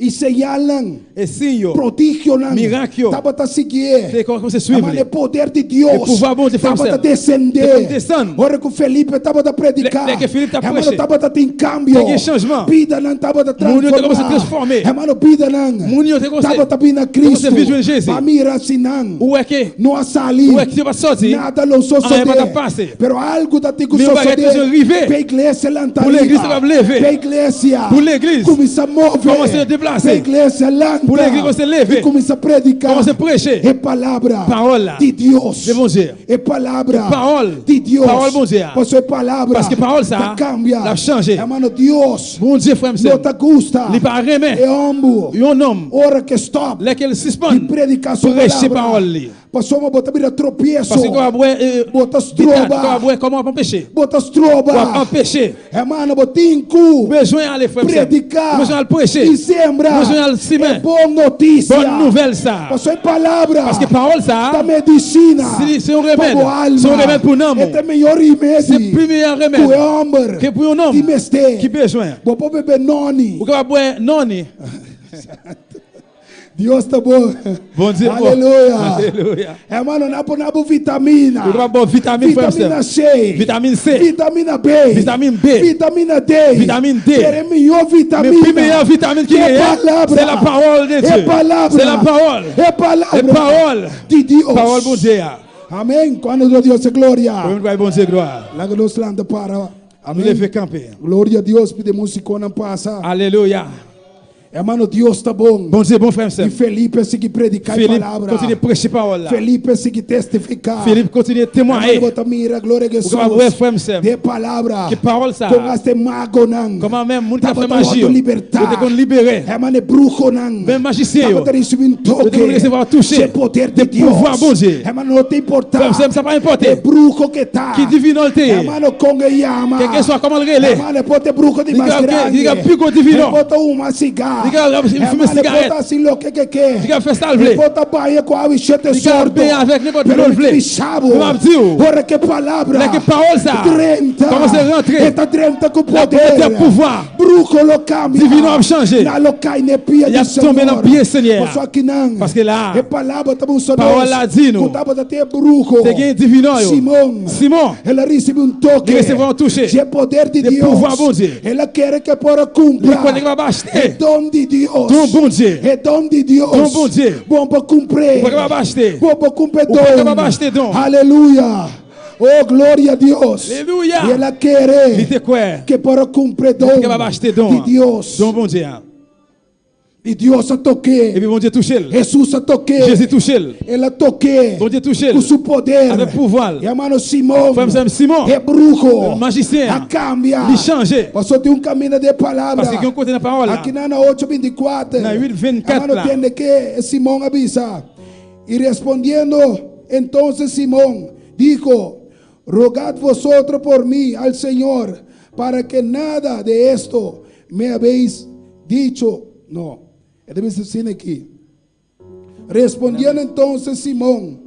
E señalam. Et signe, Prodigio não. Miracle. Estava a seguir. c'est commence à suivre. Amado, o poder de Deus. O pouvoir bom de estava a Deus. descender. Descende. Hora que o Felipe estava a predicar. Le que Felipe tá Hermano, prêcher. estava a ter cambio. Tem changement. Vida não estava a Moun yo te commence à transformar. transformer. Hermano, vida não. Moun yo te commence Estava a vir a Cristo. a vir Jesus. Para mirar assim não. Où est que? Não a sair. Où est que tu vas sortir? Nada não só Ah, é para passar. Pero algo da tigo Mais só o bagage precisa arriver. Para a igreja lantar. Pour l'église, ça va lever. Para a igreja. Pour l'église. Começa a mover. Commence a déplacer. Para a igreja lantar. Pour l'église, commence a lever. E começa a predicar. Commence à prêcher. É palavra Parole là. de Deus. De bon Dieu. É palavra Parole. de Deus. Parole bon Dieu. Pois é palavra. Parce que parole ça, tá cambia. l'a changé. Hermano, Deus Bon Dieu, frère, não monsieur. te gusta. Il pas remet. É homem. Un homme. Hora que stop. Lequel De suspend. predicar sua Prêcher palavra. parole. Passou uma bota vira tropeço. Parce que quand on Botas trova. comment empêcher? Botas Pour trova. empêcher. Hermano, botinco. Besoin d'aller frère. Predicar. Besoin de prêcher. E sembra. Besoin de semer. É boa notícia. Bonne nouvelle ça. Passou palavra. Parce que parole ça, Da medicina. c'est un remède. Para a alma. C'est un remède pour l'homme. É melhor remédio. C'est le plus meilleur Que remède. é homem. Que pour un Que homme mestre. qui besoin. Vou beber noni. Ou capable boire noni. Deus tá bom. Bon Dieu. Aleluia. Alléluia. Hermano, napo vitamina. Ou capable boire vitamine frère. Vitamina C. Vitamine C. Vitamina B. Vitamine B. Vitamina D. Vitamine D. É a melhor Mais vitamina. plus meilleure vitamine qu'il y É a, palavra. c'est la parole de É Dieu. palavra. C'est la parole. É palavra. É parole. De Deus. Parole bon Dieu. Amém. Quando Deus é glória. Pour bon Dieu gloire. Lá que nós landa para. Nous les Amém. fait camper. Glória a Deus. Pede música não passa. Alléluia. Hermano, Dios está bom. Bon Dieu, bon frère, E sœur. Felipe sigue predicar a Philippe palavra. continue à prêcher parole là. Felipe sigue testificar. Philippe continue à témoigner. Hermano, bota mira, glória a Jesus. Ou capable de frère, sœur. De palavra. Que parole ça. Com este mago nan. Comment même moun Tá ka fait botando magie. auto libertar. Vous êtes libéré. Hermano, é bruxo nan. Même magicien. Tá botando receber um Vous toque. devez recevoir toucher. De poder de de Deus. pouvoir, bon Dieu. Hermano, não tem importar. Frère, ça pas É importer. bruxo que tá. Qui divino le té. Hermano, com ele ama. Quel que soit comment le relais. Hermano, pode ter bruxo de Diga mais que- grande. diga pico divino. Bota uma cigarra. Diga, fume Hermano, cigarette. bota assim o que quer. Diga festa Ele alvé. bota Bahia com água e chete Diga sordo. bem avec n'importe Pero quel ele vle. fechado. Eu abdiu. Ora que palavra. Là que parole ça. Trenta. Comment c'est rentré. Está trenta com La poder. poder de pouvoir. Bruco lo cambia. Divino a changé. Na lo cai ne pia Il a do Senhor. tombé dans pied Seigneur. Só que não. Parce que là, É palavra tá bom parole lá dit nous. Contava até bruco. c'est gain divino yo. Simão. Simon. Ela recebe um toque. Il receveu un toucher. De poder de De Deus. pouvoir, bon Dieu. Ela quer que para Il cumprir. connaît que va É acheter. dom de Deus. Don bon Dieu. É dom de Deus. Dom bon Dieu. Bom para cumprir. Porque va acheter. Bom para cumprir O que vai dom. acheter dom. Aleluia. Oh, glória a Deus. Alléluia. E ela Il quer te quoi? que para cumprir dom Que va acheter don. de Deus. Don bon Dieu. E Deus a Et toque. puis bon Dieu touche. Jesus a toque. Jésus touche. Ela toque. Bon Dieu touche. Com seu poder. Avec pouvoir. E hermano Simão. Frère Simon. É bruxo. Magicien. A cambia. Il change. Passou tem caminho de palavra. Parce qu'il y a un côté dans la parole là. Aqui na 8:24. Na 8:24 hermano lá. tiene que Simón avisa. Y respondiendo entonces Simón dijo, rogad vosotros por mí al Señor para que nada de esto me habéis dicho. No, debe ser aquí. Respondiendo entonces Simón,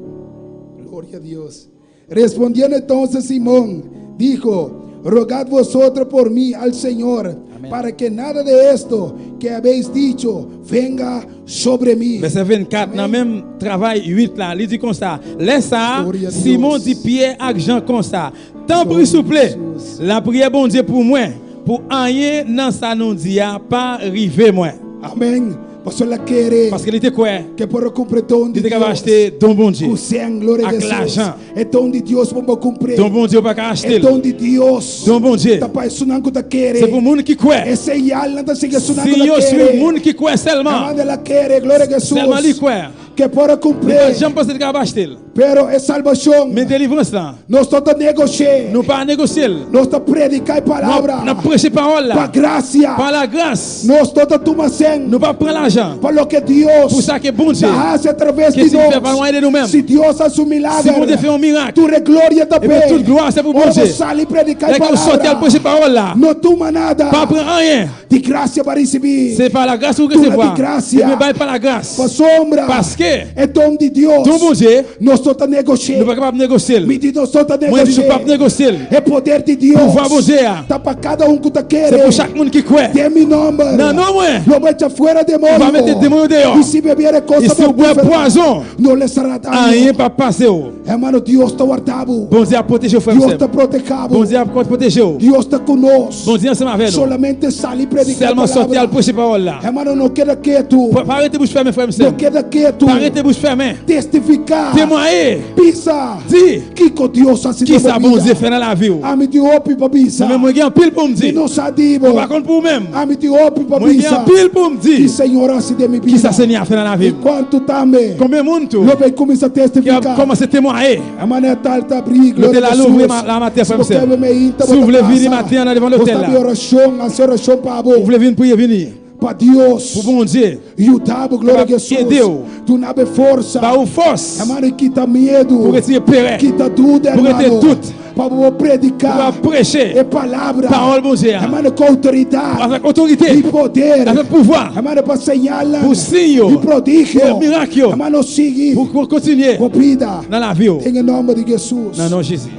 gloria a Dios. Respondiendo entonces Simón dijo, rogad vosotros por mí al Señor para que nada de esto que habéis dicho venga sobre mí. Verset 24, dans le même travail 8 là, il dit comme ça. Laisse ça, Gloria a Simon Dios. dit Pierre avec Jean comme ça. Tant pis s'il vous plaît, la prière bon Dieu pour moi, pour rien dans ça nous dit pas arriver moi. Amén. Pastor la quiere Parce qu'il était quoi? que por cumprir don de Il était capable Dios. d'acheter don bon Dieu. Com sem glória a Avec Jesus. l'argent. É dom de Deus para cumprir. Don bon Dieu pas qu'à É acheter. dom de Deus. Don bon Dieu. Tá pai sunango tá querer. C'est pour le monde qui croit. Esse yal não tá sigue sunango Si tá yo suis le querer. monde qui croit seulement, Amanda ela quer, glória a Jesus. seulement lui croit. Que por Mais cumprir. j'aime pas cette capable acheter. Pero é salvação. Mais délivrance là, Nós estamos negociar. nous pas négocier. Nós estamos predicar a palavra. Nous prêcher parole Para là. graça. Par la grâce, Nós estamos tomando nous pas prendre l'argent. para lo que Deus Pour ça que bon Dieu, faz através que de s'il fait pas nós. loin de nous-mêmes. Se Deus faz um Si milagre. bon Dieu fait un miracle, Tu glória et puis também. toute gloire c'est pour bon Ora Dieu. você ali predicar Dès a qu'on sortit à palavra. prêcher parole là, Não toma nada. pas prendre rien. De graça para receber. C'est par la grâce que vous Tout recevez. de grâce. Et mais pas par la grâce. Para sombra. Parce que, É dom de Deus. ton bon Dieu, Nós estamos nous negociando. pas capable de négocier. Medido nós estamos Moi, je suis pas negociando. négocier. É poder de Deus. Pouvoir bon Dieu. Tá para cada que tá C'est querendo. pour chaque monde qui croit. Tem meu nome. Non, non, moi. Lo mete fora demônio. On va mettre des démons dehors. E se beber é Et coisa si vous boivez poison, não lhe será rien dano. pas passer. Hermano, Deus está guardado. Bon Dieu a protégé frère. Deus está protegado. Bon Dieu a protégé. Deus está conosco. Bon Dieu ensemble avec nous. Solamente sale e predicar a Seulement sortir à palavra. prêcher parole là. Hermano, não queda quieto. Pas arrêter bouche fermée, frère. Não queda quieto. Pas arrêter bouche fermée. Testificar. Témoigner. Pisa. Dis. Que com Deus assim Qui ça bon Dieu fait dans la vie? Ami de opi para bisa. Moi, j'ai un pile pour me E dire. não sadibo. Par contre, pour vous-même, Ami de opi para moi, j'ai bisa. un pile pour me Que dire. Senhor assim de mi Qui ça vida. Seigneur a fait dans la vie? Enquanto também. Combien de monde tout? Lo vai começar a Qui a testificar. commencé à témoigner? Amane talta bri L'hôtel glória à a l'ouvrir Jesus. la matin, frère. Se você me inta, Si vous voulez venir matin devant l'hôtel Você là, oração, a sua oração para vous voulez venir prier, venir. para Deus. Pour bon Dieu. E o tabo, glória a Que Jesus. Deus. Tu não have força. Par ou force. Amane quita medo. Pour retirer péré. Quita tudo, Pour retirer hermano. tout. Para você predicar. Pour prêcher. É palavra. Parole bon Dieu. Amane com autoridade. Avec autorité. E poder. Avec pouvoir. Amane para señalar. Pour signe. E prodígio. Pour miracle. Amane sigue. Pour continuer Com vida. dans la vie. Em nome de Jesus. Non, non, Jésus.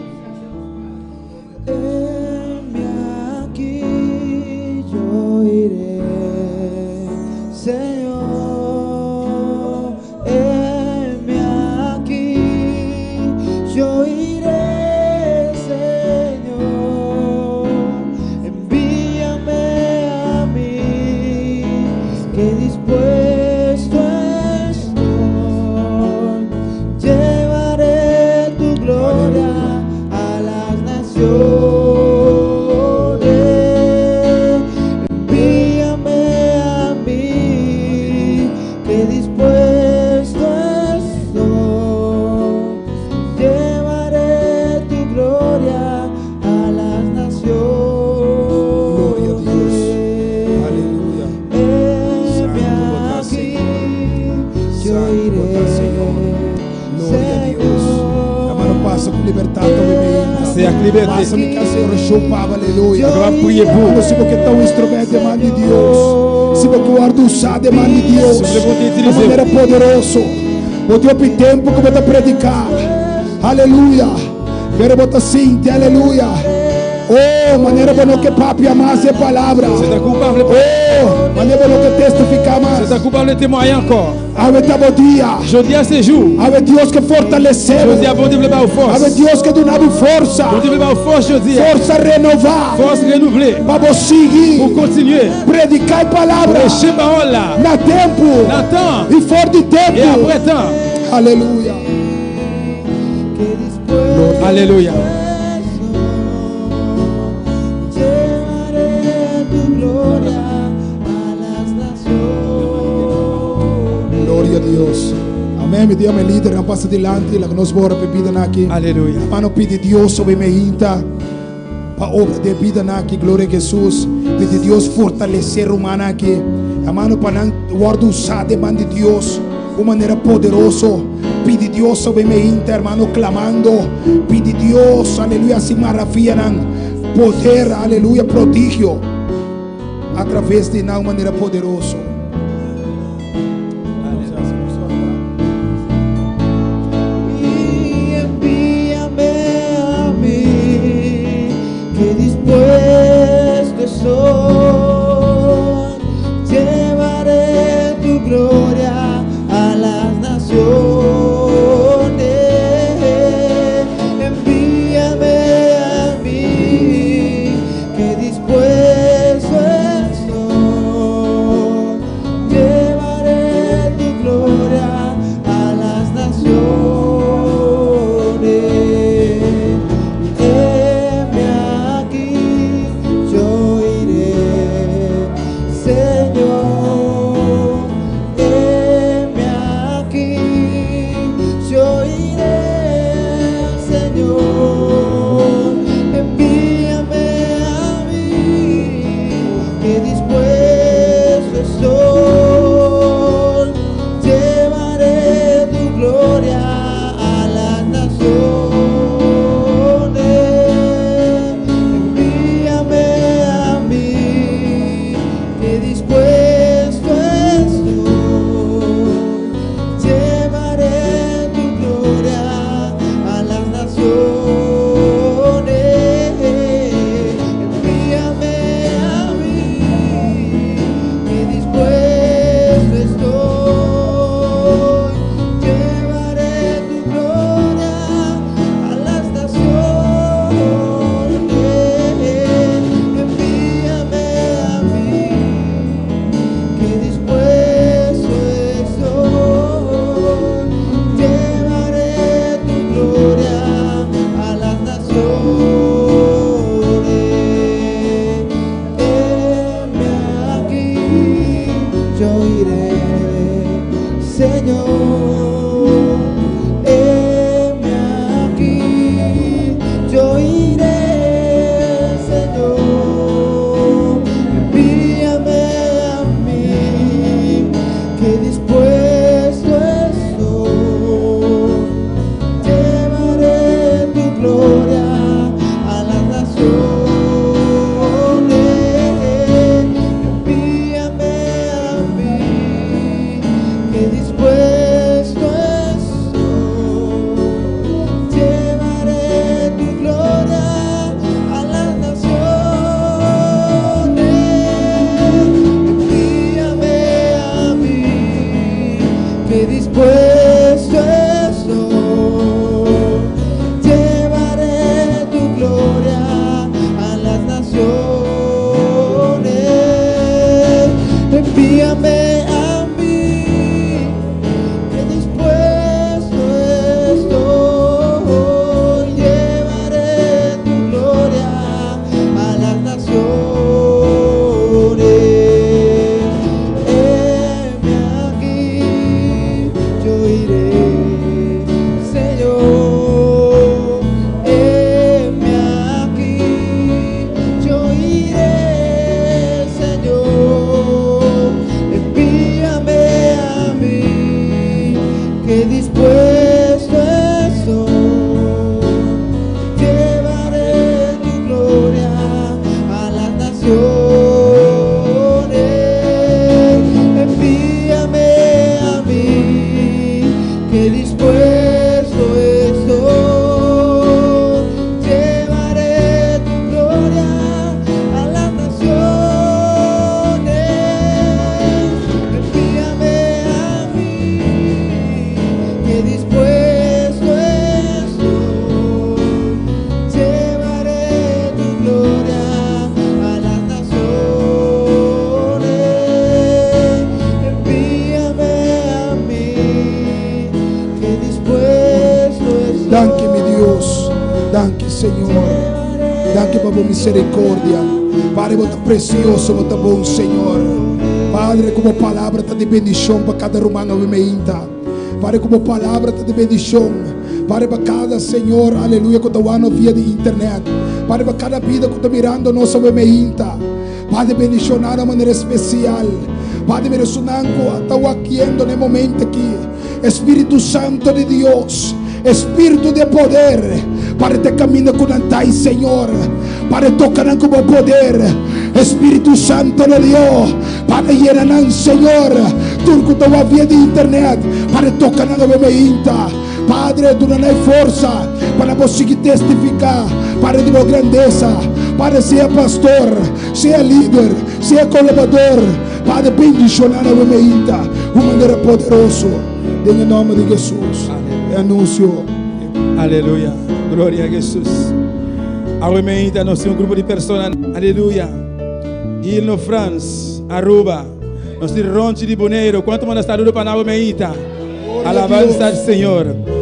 Heme aquí, yo iré, Señor. Heme aquí, yo iré, Señor. Envíame a mí, que dispuesto estoy. Llevaré tu gloria liberté. Passa-me cá, Senhor, show, Papa, aleluia. Je vais prier pour. Mano, se você é um instrumento de mão de Deus, se você guarda usar de mão de Deus, Se você pode de maneira poderosa, o teu tempo que você predicar, aleluia. Quero botar sim, aleluia. Oh, maneira para que papi mais a palavra. Você está coupable. Oh, maneira para que testificar Você mais. está coupable de témoigner encore. Ave tabo dia. Je dis à ces jours. Ave Deus que fortalecer. Je dis à bon Dieu de Ave force. Deus que donava força. Bon Dieu de force, je dis. Força renovar. Force renouvelée. Para seguir. Pour continuer. Predicar a palavra. Prêcher parole là. Na tempo. Dans temps. E fora de Et tempo. après temps. Aleluia. Alléluia. Llevaré tu gloria a las naciones. Glória a Deus. Amém. Me diga, meu líder, não passa adiante. Lá que nós bora bebida aqui. Alléluia. Mano, pede Deus sobre minha inta. Para obra de vida aqui. Glória a Jesus. Pede Deus fortalecer o humano aqui. Mano, para não guardar usar de mão de Deus. De maneira poderosa. Pede Deus sobre minha inta, hermano, clamando. Pede Deus, aleluia, se maravilha. Poder, aleluia, prodígio. Através de uma maneira poderosa. Y envíame a mí, que dispuesto estoy. Llevaré tu gloria a las naciones. Envíame a mí, que dispuesto estoy. Danke por misericórdia. Padre, você é precioso, você é bom, Senhor. Padre, como palavra está de bendição para cada romano que me inta. Padre, como palavra está de bendição. Padre, para cada Senhor, aleluia, que está vendo via de internet. Padre, para cada vida que está mirando nossa que me inta. Padre, bendicionar de maneira especial. Padre, me resonando, está aqui no momento aqui. Espírito Santo de Deus, Espírito de poder, para te caminhar com antai, Senhor, para tocar com o poder. Espírito Santo de Deus, para llenar, Senhor, tudo que está via de internet, para tocar na movimenta. Padre, tu não tens força para conseguir testificar para a tua grandeza, para ser pastor, ser líder, ser colaborador, Padre, bendicionar a movimenta de maneira poderosa. Em nome de Jesus, anúncio. Aleluia. Glória a Jesus. Agora nós temos um grupo de pessoas. Aleluia. E no France, Aruba. Nós temos Ronchi de Boneiro. Quanto mais saludo para a Almeida. Alabança ao Senhor.